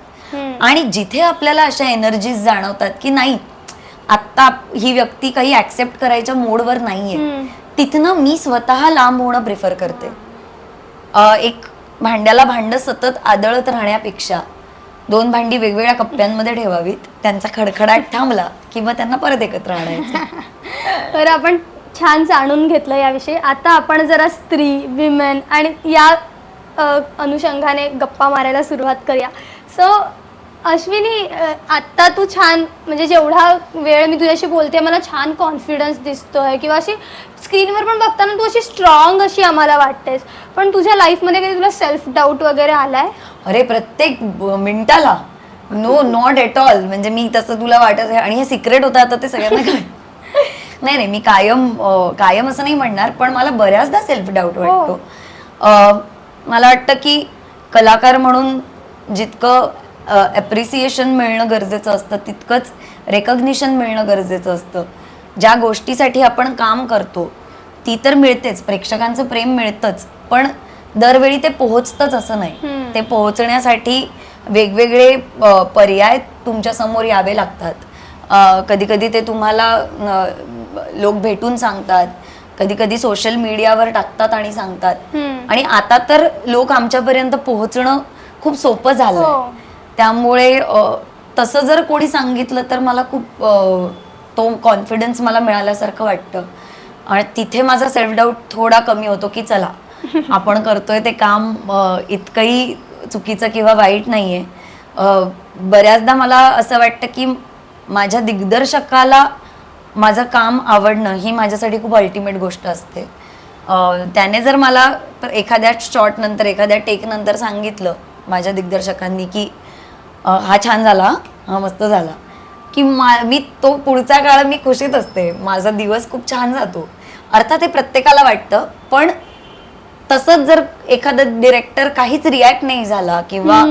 आणि जिथे आपल्याला अशा एनर्जीज जाणवतात की नाही आता ही व्यक्ती काही ऍक्सेप्ट करायच्या मोडवर नाहीये, तिथनं मी स्वतः लांब होणं प्रिफर करते. एक भांड्याला भांड सतत आदळत राहण्यापेक्षा 2 भांडी वेगवेगळ्या कप्प्यांमध्ये ठेवावीत. त्यांचा खडखडाट थांबला किंवा त्यांना परत एकत्र आणायचं. तर आपण छान जाणून घेतलं याविषयी. आता आपण जरा स्त्री, विमेन आणि या अनुषंगाने गप्पा मारायला सुरुवात करूया. सो अश्विनी, आत्ता तू छान, म्हणजे जेवढा वेळ मी तुझ्याशी बोलते मला छान कॉन्फिडन्स दिसतोय किंवा अशी स्क्रीनवर पण बघताना तू अशी स्ट्रॉंग अशी आम्हाला वाटतेस, पण तुझ्या लाईफमध्ये कधी तुला सेल्फ डाऊट वगैरे आलाय? अरे प्रत्येक मिनिटाला. No, not at all. म्हणजे मी तसं तुला वाटत आहे आणि हे सिक्रेट होतं आता ते सगळ्यांना नाही, मी कायम असं नाही म्हणणार, पण मला बऱ्याचदा सेल्फ डाऊट वाटतो. मला वाटतं की कलाकार म्हणून जितकं अप्रिसिएशन मिळणं गरजेचं असतं तितकंच रेकग्निशन मिळणं गरजेचं असतं. ज्या गोष्टीसाठी आपण काम करतो ती तर मिळतेच, प्रेक्षकांचं प्रेम मिळतंच, पण दरवेळी ते पोहोचतंच असं नाही. ते पोहोचण्यासाठी वेगवेगळे पर्याय तुमच्या समोर यावे लागतात. कधी कधी ते तुम्हाला लोक भेटून सांगतात, कधी कधी सोशल मीडियावर टाकतात आणि सांगतात. आणि आता तर लोक आमच्यापर्यंत पोहोचणं खूप सोपं झालं. त्यामुळे तसं जर कोणी सांगितलं तर मला खूप तो कॉन्फिडन्स मला मिळाल्यासारखं वाटतं. आणि तिथे माझा सेल्फ डाऊट थोडा कमी होतो की चला आपण करतोय ते काम इतकंही चुकीचं किंवा वाईट नाहीये. बऱ्याचदा मला असं वाटतं की माझ्या दिग्दर्शकाला माझं काम आवडणं ही माझ्यासाठी खूप अल्टिमेट गोष्ट असते. त्याने जर मला एखाद्या शॉट नंतर, एखाद्या टेक नंतर सांगितलं माझ्या दिग्दर्शकांनी की हा छान झाला, हा मस्त झाला, की मी तो पुढचा काळ मी खुशीत असते. माझा दिवस खूप छान जातो. अर्थात हे प्रत्येकाला वाटतं, पण तसंच जर एखादा डिरेक्टर काहीच रिॲक्ट नाही झाला किंवा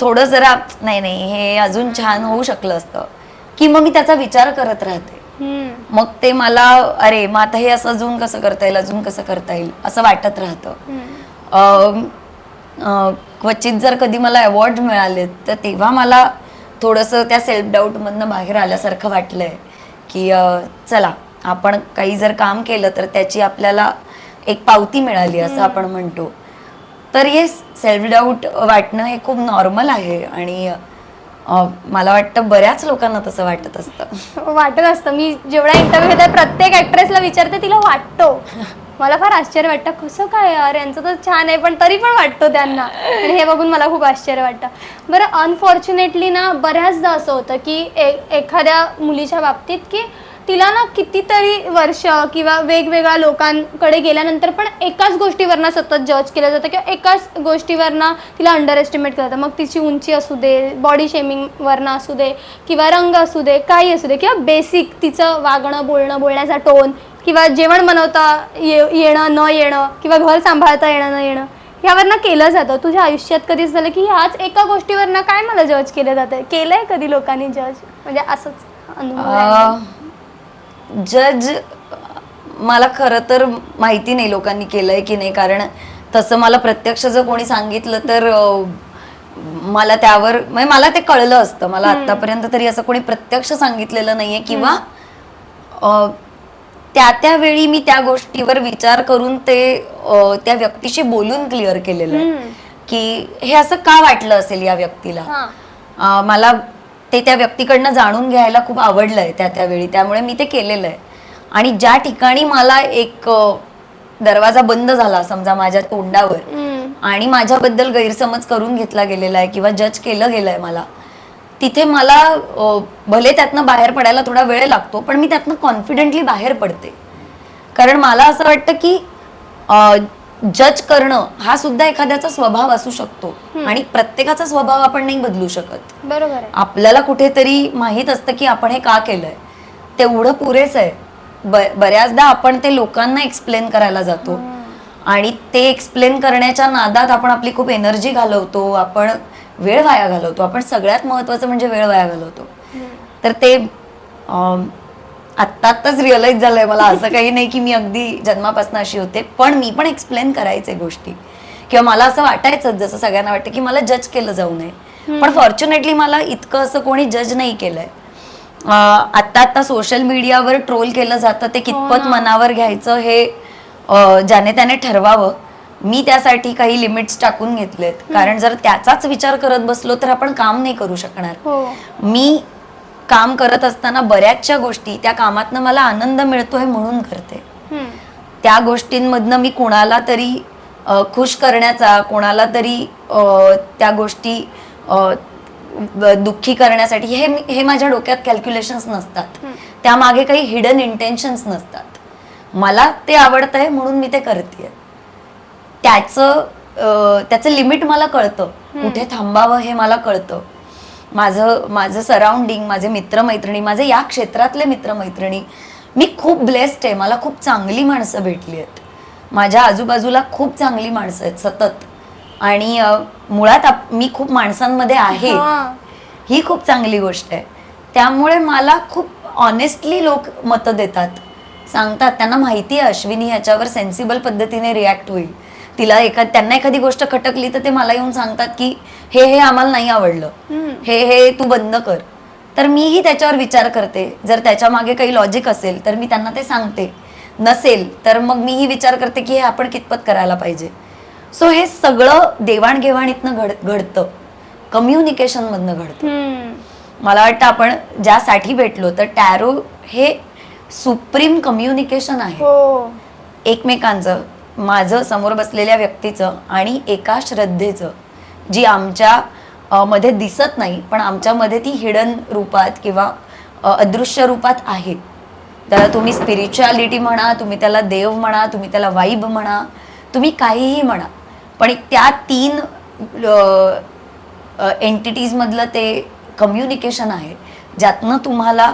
थोडं जरा नाही हे अजून छान होऊ शकलं असतं, की मग मी त्याचा विचार करत राहते. मग ते मला अरे मग आता हे असं अजून कसं करता येईल असं वाटत राहतं. क्वचित जर कधी मला अवॉर्ड मिळाले तर तेव्हा मला थोडंसं त्या सेल्फ डाऊटमधनं बाहेर आल्यासारखं वाटलंय की चला आपण काही जर काम केलं तर त्याची आपल्याला एक पावती मिळाली असं आपण म्हणतो. तर हे सेल्फ डाऊट वाटणं हे खूप नॉर्मल आहे आणि मला वाटतं बऱ्याच लोकांना तसं वाटत असतं. वाटत असतं. मी जेवढा इंटरव्ह्यू घेते प्रत्येक ऍक्ट्रेसला विचारते तिला वाटतो. मला फार आश्चर्य वाटतं कसं काय यार यांचं तर छान आहे पण तरी पण वाटतो त्यांना आणि हे बघून मला खूप आश्चर्य वाटतं. बरं अनफॉर्च्युनेटली ना बऱ्याचदा असं होतं की एखाद्या मुलीच्या बाबतीत की तिला ना कितीतरी वर्ष किंवा वेगवेगळ्या लोकांकडे गेल्यानंतर पण एकाच गोष्टीवरनं सतत जज केलं जातं किंवा एकाच गोष्टीवरनं तिला अंडर एस्टिमेट केलं जातं. मग तिची उंची असू दे, बॉडी शेमिंगवरनं असू दे किंवा रंग असू दे, काही असू दे किंवा बेसिक तिचं वागणं बोलण्याचा टोन किंवा जेवण बनवता येणं न येणं किंवा घर सांभाळता येणं न येणं ह्यावरनं केलं जातं. तुझ्या आयुष्यात कधीच झालं की ह्याच एका गोष्टीवरनं काय मला जज केलं जातं? केलंय कधी लोकांनी जज? म्हणजे असंच अनुभव जज मला खरं तर माहिती नाही लोकांनी केलंय की नाही, कारण तसं मला प्रत्यक्ष जर कोणी सांगितलं तर मला त्यावर म्हणजे मला ते कळलं असतं. मला आतापर्यंत तरी असं कोणी प्रत्यक्ष सांगितलेलं नाहीये किंवा त्यावेळी मी त्या गोष्टीवर विचार करून ते त्या व्यक्तीशी बोलून क्लिअर केलेलं आहे की हे असं का वाटलं असेल या व्यक्तीला. मला ते त्या व्यक्तीकडनं जाणून घ्यायला खूप आवडलंय त्यावेळी, त्यामुळे मी ते केलेलं आहे. आणि ज्या ठिकाणी मला एक दरवाजा बंद झाला समजा माझ्या तोंडावर आणि माझ्याबद्दल गैरसमज करून घेतला गेलेला आहे किंवा जज केलं गेलंय मला, तिथे मला भले त्यातनं बाहेर पडायला थोडा वेळ लागतो पण मी त्यातनं कॉन्फिडेंटली बाहेर पडते. कारण मला असं वाटतं की जज करणं हा सुद्धा एखाद्याचा स्वभाव असू शकतो आणि प्रत्येकाचा स्वभाव आपण नाही बदलू शकत. बरोबर आहे. आपल्याला कुठेतरी माहित असतं की आपण हे का केलंय, तेवढं पुरेसं आहे. बऱ्याचदा आपण ते लोकांना एक्सप्लेन करायला जातो आणि ते एक्सप्लेन करण्याच्या नादात आपण आपली खूप एनर्जी घालवतो, आपण वेळ वाया घालवतो. आपण सगळ्यात महत्वाचं म्हणजे वेळ वाया घालवतो. तर ते आत्ताच रिअलाइज झालंय मला. असं काही नाही की मी अगदी जन्मापासून अशी होते, पण मी पण एक्सप्लेन करायचे गोष्टी किंवा मला असं वाटायचं जसं सगळ्यांना वाटतं की मला जज केलं जाऊ नये. पण फॉर्च्युनेटली मला इतकं असं कोणी जज नाही केलंय. आता सोशल मीडियावर ट्रोल केलं जातं ते कितपत मनावर घ्यायचं हे ज्याने त्याने ठरवावं. मी त्यासाठी काही लिमिट्स टाकून घेतलेत, कारण जर त्याचाच विचार करत बसलो तर आपण काम नाही करू शकणार. मी काम करत असताना बऱ्याचशा गोष्टी त्या कामातनं मला आनंद मिळतोय म्हणून करते. त्या गोष्टींमधनं मी कोणाला तरी खुश करण्याचा, कोणाला तरी त्या गोष्टी दुःखी करण्यासाठी हे माझ्या डोक्यात कॅल्क्युलेशन्स नसतात. त्यामागे काही हिडन इंटेन्शन्स नसतात. मला ते आवडतंय म्हणून मी ते करते. त्याचं लिमिट मला कळतं, कुठे थांबावं हे मला कळतं. माझं सराउंडिंग, माझे मित्रमैत्रिणी, माझे या क्षेत्रातले मित्रमैत्रिणी, मी खूप ब्लेस्ड आहे. मला खूप चांगली माणसं भेटली आहेत. माझ्या आजूबाजूला खूप चांगली माणसं आहेत सतत. आणि मुळात मी खूप माणसांमध्ये आहे, ही खूप चांगली गोष्ट आहे. त्यामुळे मला खूप ऑनेस्टली लोक मतं देतात, सांगतात. त्यांना माहिती आहे अश्विनी ह्याच्यावर सेन्सिबल पद्धतीने रिॲक्ट होईल. त्यांना एखादी गोष्ट खटकली तर ते मला येऊन सांगतात की हे आम्हाला नाही आवडलं, हे तू बंद कर. तर मीही त्याच्यावर विचार करते. जर त्याच्या मागे काही लॉजिक असेल तर मी त्यांना ते सांगते, नसेल तर मग मीही विचार करते की हे आपण कितपत करायला पाहिजे. सो हे सगळं देवाणघेवाणीतनं घडतं, कम्युनिकेशन मधनं घडतं. मला वाटतं आपण ज्यासाठी भेटलो तर टॅरो हे सुप्रीम कम्युनिकेशन आहे एकमेकांचं, माझं समोर बसलेल्या व्यक्तीचं आणि एका श्रद्धेचं, जी आमच्या मध्ये दिसत नाही पण आमच्यामध्ये ती हिडन रूपात किंवा अदृश्य रूपात आहे. त्याला तुम्ही स्पिरिच्युअलिटी म्हणा, तुम्ही त्याला देव म्हणा, तुम्ही त्याला वाईब म्हणा, तुम्ही काहीही म्हणा, पण त्या 3 एंटिटीज मधलं ते कम्युनिकेशन आहे ज्यातनं तुम्हाला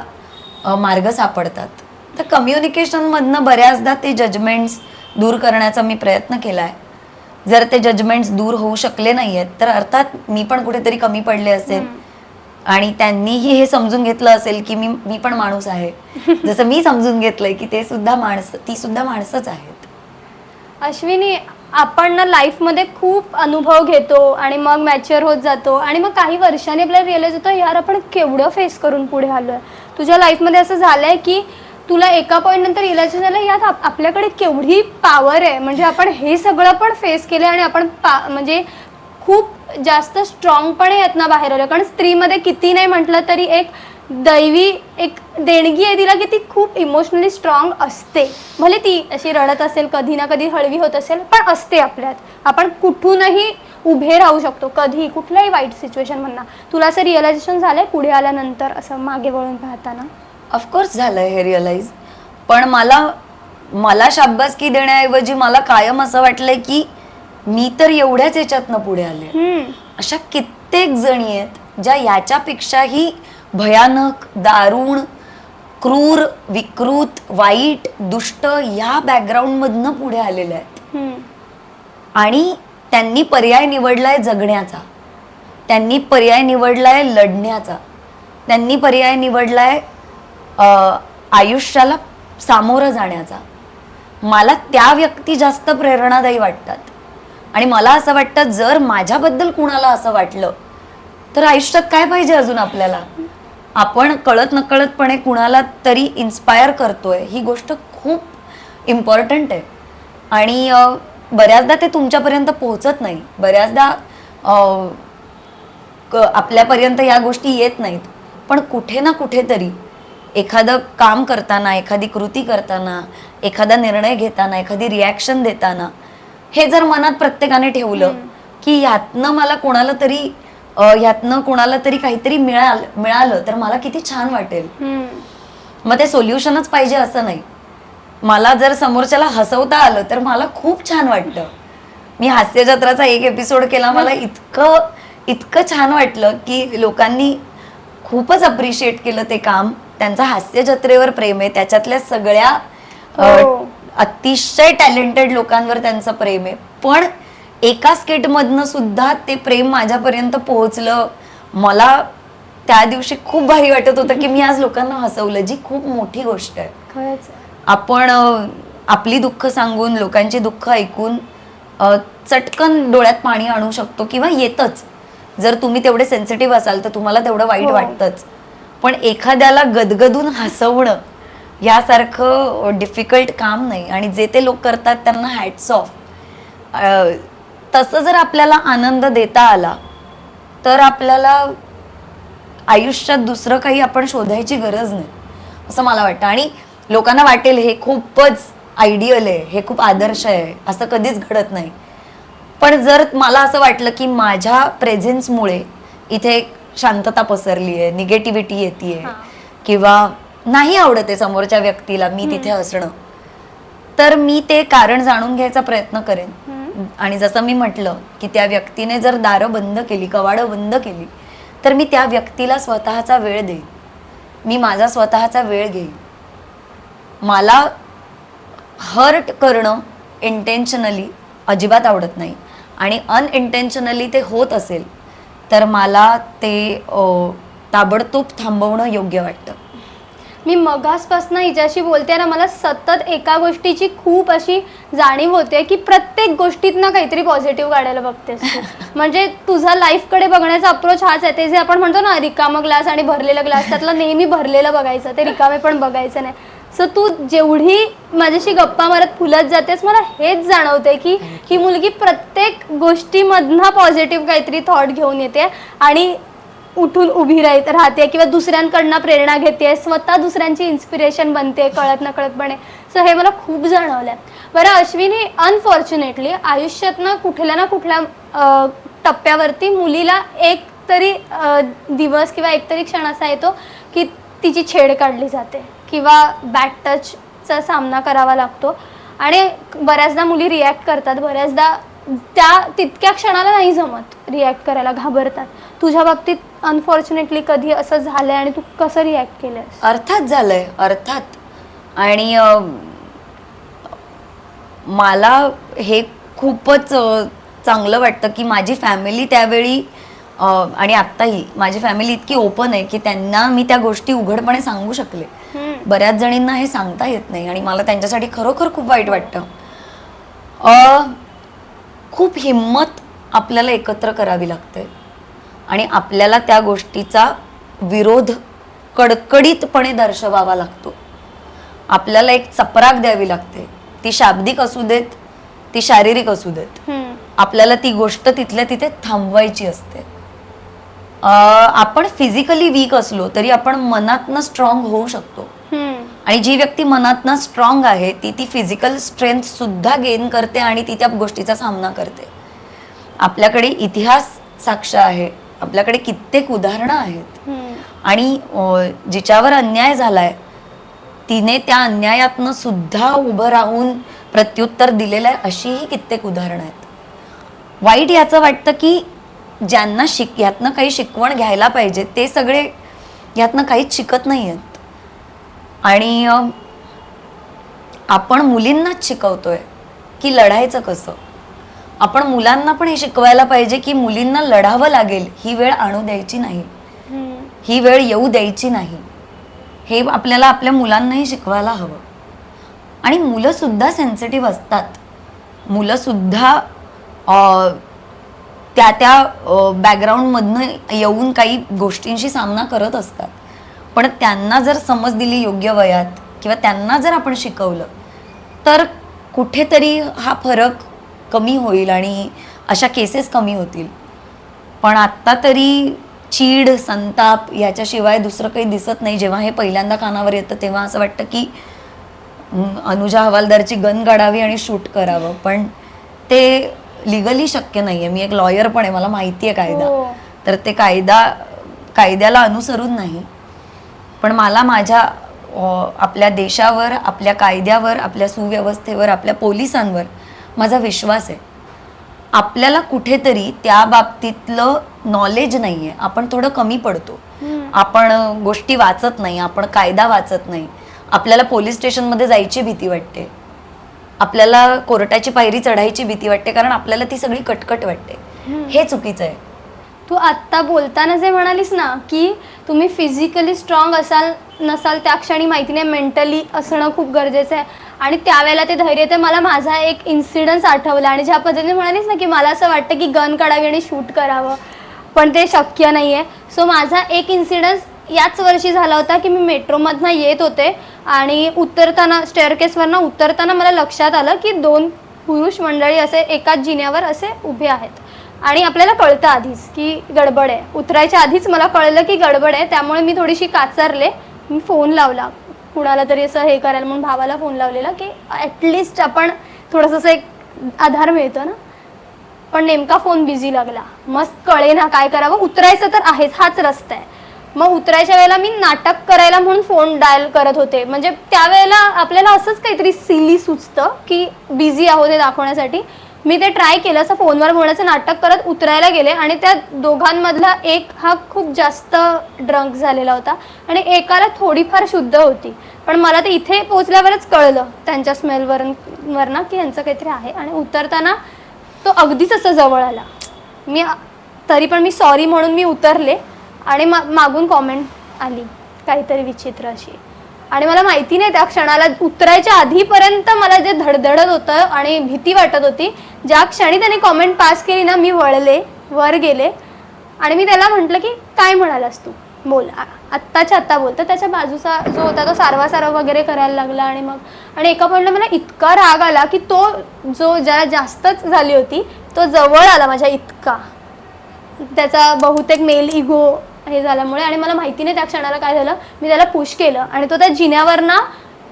मार्ग सापडतात. तर कम्युनिकेशन मधनं बऱ्याचदा ते जजमेंट्स दूर करण्याचा मी प्रयत्न केलाय. जर ते जजमेंट्स दूर होऊ शकले नाहीयेत तर अर्थात मी पण कुठेतरी कमी पडले असेल आणि त्यांनीही हे समजून घेतलं असेल की मी पण माणूस आहे. जसं मी समजून घेतलंय की ती सुद्धा माणसंच आहेत. अश्विनी, आपण ना लाईफमध्ये खूप अनुभव घेतो आणि मग मॅच्युअर होत जातो आणि मग काही वर्षांनी आपल्याला रिअलाइज होतं यार आपण केवढं फेस करून पुढे आलोय. तुझ्या लाईफमध्ये असं झालंय की तुला एका पॉईंट नंतर रिअलाइज झालं यात आपल्याकडे केवढी पॉवर आहे, म्हणजे आपण हे सगळं पण फेस केलं आणि आपण म्हणजे खूप जास्त स्ट्रॉंगपणे यातनं बाहेर आलो. कारण स्त्रीमध्ये किती नाही म्हटलं तरी एक दैवी एक देणगी आहे तिला की ती खूप इमोशनली स्ट्रॉंग असते. भले ती अशी रडत असेल, कधी ना कधी हळवी होत असेल, पण असते आपल्यात. आपण कुठूनही उभे राहू शकतो, कधी कुठल्याही वाईट सिच्युएशन म्हणा. तुला असं रिअलायझेशन झालंय पुढे आल्यानंतर, असं मागे वळून पाहताना? ऑफकोर्स झालंय हे रिअलाइज. पण मला शाबासकी देण्याऐवजी मला कायम असं वाटलंय की मी तर एवढ्याच याच्यातनं पुढे आले. अशा कित्येक जणी आहेत ज्या याच्यापेक्षाही भयानक, दारुण, क्रूर, विकृत, वाईट, दुष्ट या बॅकग्राऊंड मधनं पुढे आलेल्या आहेत. आणि त्यांनी पर्याय निवडलाय जगण्याचा, त्यांनी पर्याय निवडलाय लढण्याचा, त्यांनी पर्याय निवडलाय आयुष्याला सामोरं जाण्याचा. मला त्या व्यक्ती जास्त प्रेरणादायी वाटतात. आणि मला असं वाटतं जर माझ्याबद्दल कुणाला असं वाटलं तर आयुष्यात काय पाहिजे अजून आपल्याला. आपण कळत नकळतपणे कुणाला तरी इन्स्पायर करतोय, ही गोष्ट खूप इम्पॉर्टंट आहे. आणि बऱ्याचदा ते तुमच्यापर्यंत पोहोचत नाही, बऱ्याचदा आपल्यापर्यंत या गोष्टी येत नाहीत. पण कुठे ना कुठेतरी एखादं काम करताना, एखादी कृती करताना, एखादा निर्णय घेताना, एखादी रिॲक्शन देताना हे जर मनात प्रत्येकाने ठेवलं की ह्यातनं मला कोणाला तरी काहीतरी मिळालं तर मला किती छान वाटेल. मग ते सोल्युशनच पाहिजे असं नाही. मला जर समोरच्याला हसवता आलं तर मला खूप छान वाटतं. मी हास्य जत्राचा एक एपिसोड केला, मला इतकं छान वाटलं की लोकांनी खूपच अप्रिशिएट केलं ते काम. त्यांचा हास्य जत्रेवर प्रेम आहे, त्याच्यातल्या सगळ्या अतिशय टॅलेंटेड लोकांवर त्यांचं प्रेम आहे. पण एका स्किट मधनं सुद्धा ते प्रेम माझ्यापर्यंत पोहोचलं. मला त्या दिवशी खूप भारी वाटत होतं की मी आज लोकांना हसवलं, जी खूप मोठी गोष्ट आहे. खरंच आपण आपली दुःख सांगून, लोकांची दुःख ऐकून चटकन डोळ्यात पाणी आणू शकतो किंवा येतच. जर तुम्ही तेवढे सेन्सिटिव्ह असाल तर तुम्हाला तेवढं वाईट वाटतंच. पण एखाद्याला गदगदून हसवणं यासारखं डिफिकल्ट काम नाही. आणि जे ते लोक करतात त्यांना हॅट्स ऑफ. तसं जर आपल्याला आनंद देता आला तर आपल्याला आयुष्यात दुसरं काही आपण शोधायची गरज नाही असं मला वाटतं. आणि लोकांना वाटेल हे खूपच आयडियल आहे, हे खूप आदर्श आहे, असं कधीच घडत नाही. पण जर मला असं वाटलं की माझ्या प्रेझेन्समुळे इथे शांतता पसरली आहे, निगेटिव्हिटी येते किंवा नाही आवडत आहे समोरच्या व्यक्तीला मी तिथे असणं, तर मी ते कारण जाणून घ्यायचा प्रयत्न करेन. आणि जसं मी म्हटलं की त्या व्यक्तीने जर दारं बंद केली, कवाडं बंद केली, तर मी त्या व्यक्तीला स्वतःचा वेळ देईन, मी माझा स्वतःचा वेळ घेईन. मला हर्ट करणं इंटेन्शनली अजिबात आवडत नाही. आणि अनइंटेन्शनली ते होत असेल तर मला ते ताबडतोब थांबवणं योग्य वाटतं. मी मगासपासून हिच्याशी बोलते ना, मला सतत एका गोष्टीची खूप अशी जाणीव होते की प्रत्येक गोष्टीत ना काहीतरी पॉझिटिव्ह काढायला बघतेस तू. म्हणजे तुझा लाईफकडे बघण्याचा अप्रोच हाच आहे. ते जे आपण म्हणतो ना रिकामा ग्लास आणि भरलेला ग्लास, त्यातला नेहमी भरलेलं बघायचं, ते रिकामे पण बघायचं नाही. सो तू जेवढी माझ्याशी गप्पा मारत फुलत जातेस, मला हेच जाणवते की ही मुलगी प्रत्येक गोष्टीमधनं पॉझिटिव्ह काहीतरी थॉट घेऊन येते आणि उठून उभी राहते किंवा दुसऱ्यांकडनं प्रेरणा घेते, स्वतः दुसऱ्यांची इन्स्पिरेशन बनते कळत नकळतपणे. सो हे मला खूप जाणवलं. बरं अश्विनी, अनफॉर्च्युनेटली आयुष्यात ना कुठल्या टप्प्यावरती मुलीला एक तरी दिवस किंवा एक तरी क्षण असा येतो की तिची छेड काढली जाते किंवा बॅड टचचा सामना करावा लागतो. आणि बऱ्याचदा मुली रिॲक्ट करतात, बऱ्याचदा त्या तितक्या क्षणाला नाही जमत रिॲक्ट करायला, घाबरतात. तुझ्या बाबतीत अनफॉर्च्युनेटली कधी असं झालंय आणि तू कसं रिॲक्ट केलंयस? अर्थात झालंय, अर्थात. आणि मला हे खूपच चांगलं वाटतं की माझी फॅमिली त्यावेळी आणि आत्ताही माझी फॅमिली इतकी ओपन आहे की त्यांना मी त्या गोष्टी उघडपणे सांगू शकले. बऱ्याच जणींना हे सांगता येत नाही आणि मला त्यांच्यासाठी खरोखर खूप वाईट वाटतं. खूप हिम्मत आपल्याला एकत्र करावी लागते आणि आपल्याला त्या गोष्टीचा विरोध कडकडीतपणे दर्शवावा लागतो. आपल्याला एक चपराक द्यावी लागते, ती शाब्दिक असू देत, ती शारीरिक असू देत. आपल्याला ती गोष्ट तिथल्या तिथे थांबवायची असते. आपण फिजिकली वीक असलो तरी आपण मनातनं स्ट्रॉंग होऊ शकतो. आणि जी व्यक्ती मनातनं स्ट्रॉंग आहे ती फिजिकल स्ट्रेंथ सुद्धा गेन करते आणि ती त्या गोष्टीचा सामना करते. आपल्याकडे इतिहास साक्ष आहे, आपल्याकडे कित्येक उदाहरणं आहेत. आणि जिच्यावर अन्याय झालाय तिने त्या अन्यायातनं सुद्धा उभं राहून प्रत्युत्तर दिलेलं आहे, अशीही कित्येक उदाहरणं आहेत. वाईट याचं वाटतं की ज्यांना यातनं काही शिकवण घ्यायला पाहिजे ते सगळे यातनं काहीच शिकत नाही आहेत. आणि आपण मुलींनाच शिकवतोय की लढायचं कसं. आपण मुलांना पण हे शिकवायला पाहिजे की मुलींना लढावं लागेल, ही वेळ आणू द्यायची नाही, ही वेळ येऊ द्यायची नाही. हे आपल्याला आपल्या मुलांनाही शिकवायला हवं. आणि मुलं सुद्धा सेन्सिटिव्ह असतात. मुलं सुद्धा त्या त्या बॅकग्राऊंडमधनं येऊन काही गोष्टींशी सामना करत असतात. पण त्यांना जर समज दिली योग्य वयात किंवा त्यांना जर आपण शिकवलं तर कुठेतरी हा फरक कमी होईल आणि अशा केसेस कमी होतील. पण आत्ता तरी चीड, संताप याच्याशिवाय दुसरं काही दिसत नाही. जेव्हा हे पहिल्यांदा कानावर येतं तेव्हा असं वाटतं की अनुजा हवालदारची गन काढावी आणि शूट करावं, पण ते लिगली शक्य नाहीये. मी एक लॉयर पण आहे, मला माहिती आहे कायदा, तर ते कायद्याला अनुसरून नाही. पण मला माझ्या आपल्या देशावर, आपल्या कायद्यावर, आपल्या सुव्यवस्थेवर, आपल्या पोलिसांवर माझा विश्वास आहे. आपल्याला कुठेतरी त्या बाबतीतलं नॉलेज नाहीये, आपण थोडं कमी पडतो. आपण गोष्टी वाचत नाही, आपण कायदा वाचत नाही. आपल्याला पोलीस स्टेशनमध्ये जायची भीती वाटते, आपल्याला कोर्टाची पायरी चढायची भीती वाटते, कारण आपल्याला ती सगळी कटकट वाटते. हे चुकीचं आहे. तू आत्ता बोलताना जे म्हणालीस ना की तुम्ही फिजिकली स्ट्रॉंग असाल नसाल त्या क्षणी माहिती नाही, मेंटली असणं खूप गरजेचं आहे. आणि त्यावेळेला ते धैर्य, ते मला माझा एक इन्सिडन्स आठवला. आणि ज्या पद्धतीने म्हणालीस ना की मला असं वाटतं की गन काढावी आणि शूट करावं, पण ते शक्य नाही आहे. सो माझा एक इन्सिडन्स याच वर्षी झाला होता की मी मेट्रोमधनं येत होते आणि उतरताना स्टेअरकेसवरनं उतरताना मला लक्षात आलं की 2 पुरुष मंडळी असे एकाच जिन्यावर असे उभे आहेत. आणि आपल्याला कळतं आधीच की गडबड आहे. उतरायच्या आधीच मला कळलं की गडबड आहे. त्यामुळे मी थोडीशी काचारले. मी फोन लावला कुणाला तरी असं हे करायला म्हणून, भावाला फोन लावलेला की ॲटलिस्ट आपण थोडंसं असं एक आधार मिळतो ना. पण नेमका फोन बिझी लागला. मस्त कळे ना काय करावं. उतरायचं तर आहेच, हाच रस्ता आहे. मग उतरायच्या वेळेला मी नाटक करायला म्हणून फोन डायल करत होते. म्हणजे त्यावेळेला आपल्याला असंच काहीतरी सिली सुचतं की बिझी आहोत हे दाखवण्यासाठी. मी ते ट्राय केलं, असं फोनवर बोलण्याचं नाटक करत उतरायला गेले. आणि त्या दोघांमधला एक हा खूप जास्त ड्रंक झालेला होता आणि एकाला थोडीफार शुद्ध होती. पण मला ते इथे पोहोचल्यावरच कळलं त्यांच्या स्मेलवरनं की यांचं काहीतरी आहे. आणि उतरताना तो अगदीच असं जवळ आला. तरी पण मी सॉरी म्हणून मी उतरले आणि मागून कॉमेंट आली काहीतरी विचित्र अशी. आणि मला माहिती नाही त्या क्षणाला उतरायच्या आधीपर्यंत मला जे धडधडत होतं आणि भीती वाटत होती, ज्या क्षणी त्याने कॉमेंट पास केली ना, मी वळले, वर गेले आणि मी त्याला म्हटलं की काय म्हणालास तू, बोल, आत्ताच्या आत्ता बोल. तर त्याच्या बाजूचा जो होता तो सारवा वगैरे करायला लागला. आणि एका पॉईंटला मला इतका राग आला की तो जो जरा जास्तच झाली होती तो जवळ आला माझ्या इतका. त्याचा बहुतेक मेल इगो हे झाल्यामुळे. आणि मला माहिती नाही त्या क्षणाला काय झालं. मी त्याला पुश केलं आणि तो त्या जिन्यावर ना,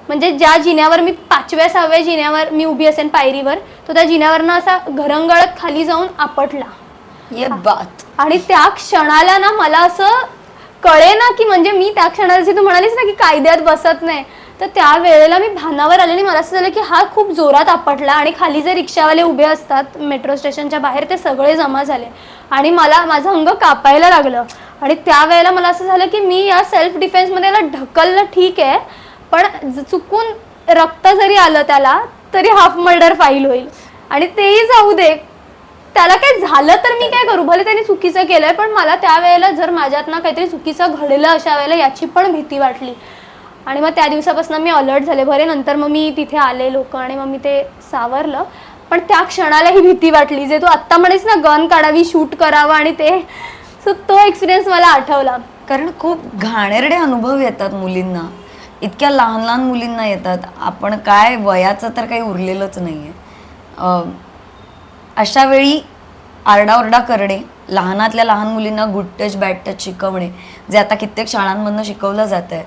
म्हणजे ज्या जिन्यावर मी 5व्या 6व्या जिन्यावर मी उभी असेन पायरीवर, तो त्या जिन्यावरनं असा घरंगळत खाली जाऊन आपटला. ये बात. आणि त्या क्षणाला ना मला असं कळे ना की म्हणजे मी त्या क्षणाला जी तू म्हणालीस ना की कायद्यात बसत नाही, तर त्या वेळेला मी भानावर आले आणि मला असं झालं की हा खूप जोरात आपटला. आणि खाली जे रिक्षावाले उभे असतात मेट्रो स्टेशनच्या बाहेर ते सगळे जमा झाले आणि माझं अंग कापायला लागलं. आणि त्यावेळेला मला असं झालं की मी या सेल्फ डिफेन्समध्ये याला ढकललं ठीक आहे, पण चुकून रक्त जरी आलं त्याला तरी हाफ मर्डर फाईल होईल. आणि तेही जाऊ दे, त्याला काय झालं तर मी काय करू, भले त्याने चुकीचं केलंय, पण मला त्यावेळेला जर माझ्यातनं काहीतरी चुकीचं घडलं अशा वेळेला याची पण भीती वाटली. आणि मग त्या दिवसापासून मी अलर्ट झाले. बरे नंतर मग मी तिथे आले लोक आणि मग मी ते सावरलं. पण त्या क्षणाला ही भीती वाटली, जे तू आत्ता म्हणेस ना, गन काढावी, शूट करावं आणि ते, सो तो एक्सपिरियन्स मला आठवला. कारण खूप घाणेरडे अनुभव येतात मुलींना, इतक्या लहान लहान मुलींना येतात. आपण काय, वयाचं तर काही उरलेलंच नाहीये. अशा वेळी आरडाओरडा करणे, लहानातल्या लहान मुलींना गुड टच बॅड टच शिकवणे, जे आता कित्येक शाळांमधनं शिकवलं जात आहे.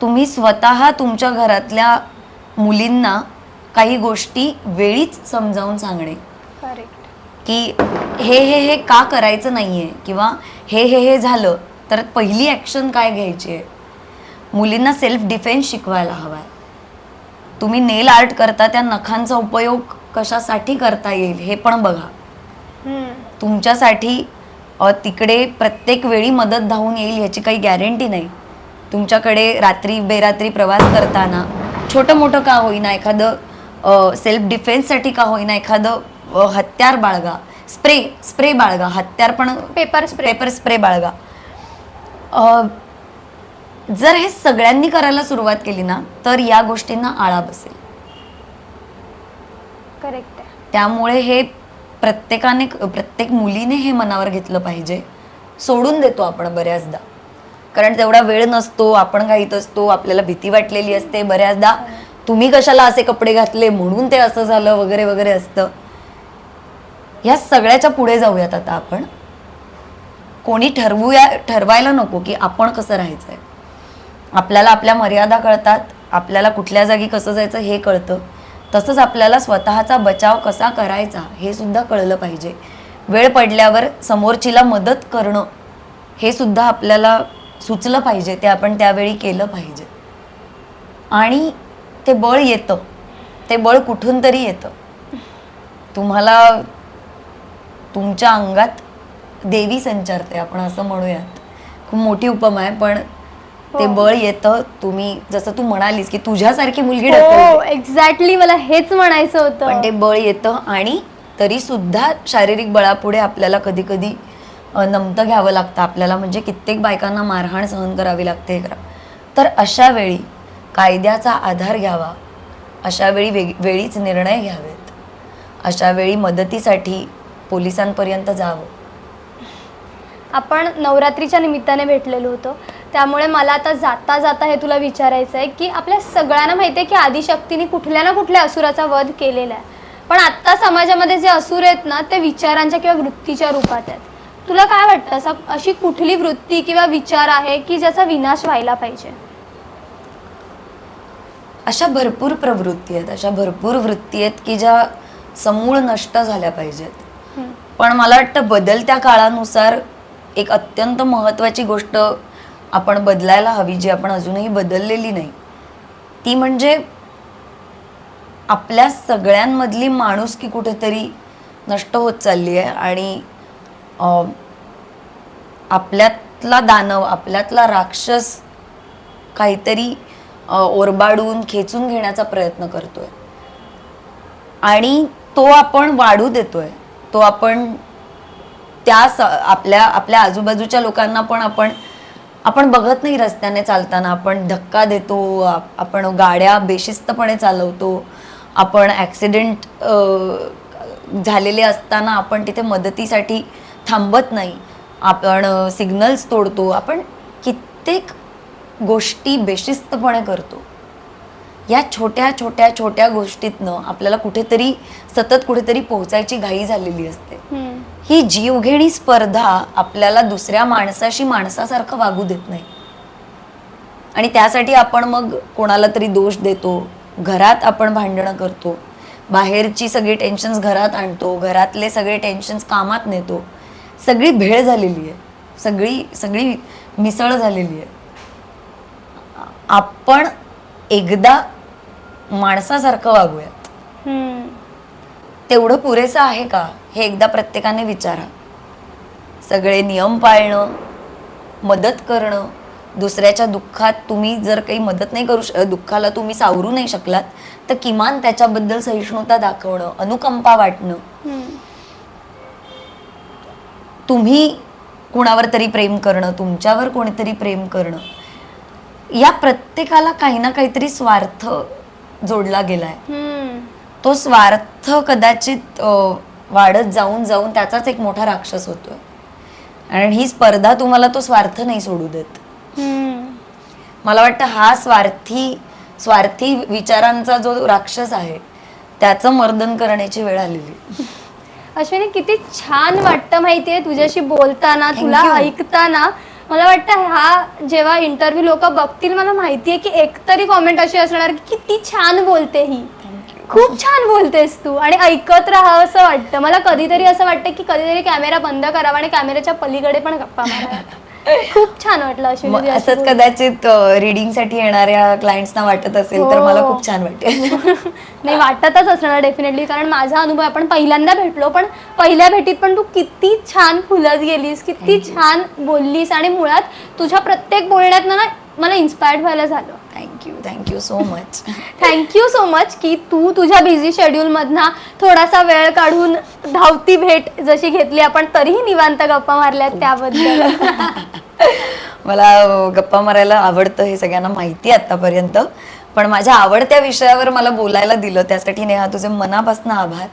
तुम्ही स्वतः तुमच्या घरातल्या मुलींना काही गोष्टी वेळीच समजावून सांगणे की हे का करायचं नाहीये, किंवा हे झालं तर पहिली ॲक्शन काय घ्यायची आहे. मुलींना सेल्फ डिफेन्स शिकवायला हवाय. तुम्ही नेल आर्ट करता, त्या नखांचा उपयोग कशासाठी करता येईल हे पण बघा. तुमच्यासाठी तिकडे प्रत्येक वेळी मदत धावून येईल ह्याची काही गॅरंटी नाही. तुमच्याकडे रात्री बेरात्री प्रवास करताना छोटं मोठं का होईना, एखादं सेल्फ डिफेन्ससाठी का होईना एखादं हत्यार बाळगा, स्प्रे बाळगा. हत्यार पण पेपर स्प्रे बाळगा. जर हे सगळ्यांनी करायला सुरुवात केली ना, तर या गोष्टींना आळा बसेल. करेक्ट आहे. त्यामुळे हे प्रत्येक मुलीने हे मनावर घेतलं पाहिजे. सोडून देतो आपण बऱ्याचदा, कारण तेवढा वेळ नसतो, आपण घाईत असतो, आपल्याला भीती वाटलेली असते बऱ्याचदा. तुम्ही कशाला असे कपडे घातले म्हणून ते असं झालं वगैरे वगैरे असतं. ह्या सगळ्याच्या पुढे जाऊयात आता आपण. कोणी ठरवायला नको की आपण कसं राहायचंय. आपल्याला आपल्या मर्यादा कळतात, आपल्याला कुठल्या जागी कसं जायचं हे कळतं. तसंच आपल्याला स्वतःचा बचाव कसा करायचा हे सुद्धा कळलं पाहिजे. वेळ पडल्यावर समोरचीला मदत करणं हे सुद्धा आपल्याला सुचलं पाहिजे, ते आपण त्यावेळी केलं पाहिजे. आणि ते बळ येतं, ते बळ कुठून तरी येतं. तुम्हाला तुमच्या अंगात देवी संचारते, आपण असं म्हणूयात. खूप मोठी उपमा आहे, पण ते बळ येतं. तुम्ही जसं तू म्हणालीस की तुझ्यासारखी मुलगी ढकलते, एक्झॅक्टली मला हेच म्हणायचं होतं. पण ते बळ येतं. आणि तरी सुद्धा शारीरिक बळापुढे आपल्याला कधी कधी नमतं घ्यावं लागतं आपल्याला. म्हणजे कित्येक बायकांना मारहाण सहन करावी लागते. तर अशा वेळी कायद्याचा आधार घ्यावा, अशा वेळी वेळीच निर्णय घ्यावेत, अशा वेळी मदतीसाठी पोलिसांपर्यंत जावं. आपण नवरात्रीच्या निमित्ताने भेटलेलो होतो, त्यामुळे मला आता जाता जाता हे तुला विचारायचं आहे की आपल्या सगळ्यांना माहिती आहे की आदिशक्तीने कुठल्या ना कुठल्या असुराचा वध केलेला आहे, पण आत्ता समाजामध्ये जे असुर आहेत ना, ते विचारांच्या किंवा वृत्तीच्या रूपात आहेत. तुला काय वाटतं, अशी कुठली वृत्ती किंवा विचार आहे की ज्याचा विनाश व्हायला पाहिजे? अशा भरपूर प्रवृत्ती आहेत, अशा भरपूर वृत्ती आहेत की ज्या समूळ नष्ट झाल्या पाहिजेत. पण मला वाटतं बदलत्या काळानुसार एक अत्यंत महत्त्वाची गोष्ट आपण बदलायला हवी, जी आपण अजूनही बदललेली नाही. ती म्हणजे आपल्या सगळ्यांमधली माणुसकी कुठेतरी नष्ट होत चालली आहे. आणि आपल्यातला दानव, आपल्यातला राक्षस काहीतरी ओरबाडून खेचून घेण्याचा प्रयत्न करतोय. आणि तो आपण वाढू देतोय, तो आपण आपल्या आजूबाजूच्या लोकांना पण आपण बघत नाही. रस्त्याने चालताना आपण धक्का देतो, आपण गाड्या बेशिस्तपणे चालवतो, आपण ॲक्सिडेंट झालेले असताना आपण तिथे मदतीसाठी थांबत नाही, आपण सिग्नल्स तोडतो, आपण कित्येक गोष्टी बेशिस्तपणे करतो. या छोट्या छोट्या छोट्या गोष्टीतनं आपल्याला सतत कुठेतरी पोहोचायची घाई झालेली असते. ही जीवघेणी स्पर्धा आपल्याला दुसऱ्या माणसाशी माणसासारखं वागू देत नाही. आणि त्यासाठी आपण मग कोणाला तरी दोष देतो, घरात आपण भांडणं करतो, बाहेरची सगळी टेन्शन्स घरात आणतो, घरातले सगळे टेन्शन्स कामात नेतो. सगळी भेळ झालेली आहे, सगळी मिसळ झालेली आहे. आपण एकदा माणसासारखं वागूयात. तेवढं पुरेसं आहे का हे एकदा प्रत्येकाने विचारा. सगळे नियम पाळणं, मदत करणं, दुसऱ्याच्या दुःखात तुम्ही जर काही मदत नाही करू दुःखाला तुम्ही सावरू नाही शकलात, तर किमान त्याच्याबद्दल सहिष्णुता दाखवणं, अनुकंपा वाटणं. तुम्ही कुणावर तरी प्रेम करणं, तुमच्यावर कोणीतरी प्रेम करणं, या प्रत्येकाला काही ना काहीतरी स्वार्थ जोडला गेलाय. तो स्वार्थ कदाचित वाढत जाऊन जाऊन त्याचाच एक मोठा राक्षस होतोय. आणि ही स्पर्धा तुम्हाला तो स्वार्थ नाही सोडू देत. मला वाटतं हा स्वार्थी विचारांचा जो राक्षस आहे त्याचं मर्दन करण्याची वेळ आलेली. अश्विनी, किती छान वाटतं माहितीये तुझ्याशी बोलताना, Thank तुला you. ऐकताना. मला वाटतं हा जेव्हा इंटरव्ह्यू लोक बघतील, मला माहितीये की एकतरी कॉमेंट अशी असणार की किती छान बोलते ही, खूप छान बोलतेस तू, आणि ऐकत राहावं असं वाटतं. मला कधीतरी असं वाटतं की कधीतरी कॅमेरा बंद करावा आणि कॅमेऱ्याच्या पलीकडे पण गप्पा माराव्या. खूप छान वाटलं अश्विनी मग तुझ्याशी असंच बोलून. कदाचित रीडिंग साठी येणाऱ्या क्लायंट्सना वाटत असेल तर मला खूप छान वाटेल. नाही, वाटतच असणार डेफिनेटली, कारण माझा अनुभव, आपण पहिल्यांदा भेटलो पण पहिल्या भेटीत पण तू किती छान फुलत गेलीस, किती छान बोललीस, आणि मुळात तुझ्या प्रत्येक बोलण्यात ना मला इन्स्पायर्ड व्हायला झालं. Thank you so much. Thank you so much की तू तुझ्या बिझी शेड्यूलमधनं थोडासा वेळ काढून धावती भेट जशी घेतली आपण, तरीही निवांत गप्पा मारल्यात त्याबद्दल. मला गप्पा मारायला आवडतं हे सगळ्यांना माहिती आहे आतापर्यंत, पण माझ्या आवडत्या विषयावर मला बोलायला दिलं त्यासाठी नेहा तुझे मनापासून आभार.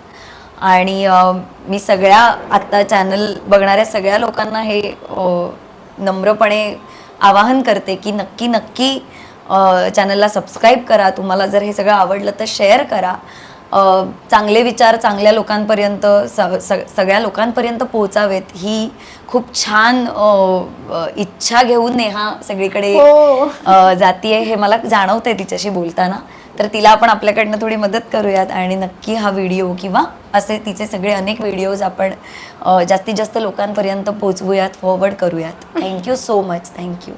आणि मी सगळ्या आता चॅनल बघणाऱ्या सगळ्या लोकांना हे नम्रपणे आवाहन करते की नक्की नक्की चॅनलला सबस्क्राईब करा. तुम्हाला जर हे सगळं आवडलं तर शेअर करा. चांगले विचार चांगल्या लोकांपर्यंत सगळ्या लोकांपर्यंत पोहोचावेत ही खूप छान इच्छा घेऊन नेहा सगळीकडे जातीये हे मला जाणवतंय तिच्याशी बोलताना. तर तिला आपण आपल्याकडनं थोडी मदत करूयात आणि नक्की हा व्हिडिओ किंवा असे तिचे सगळे अनेक व्हिडिओज आपण जास्तीत जास्त लोकांपर्यंत पोहोचवूयात, फॉरवर्ड करूयात. Thank you so much. थँक्यू.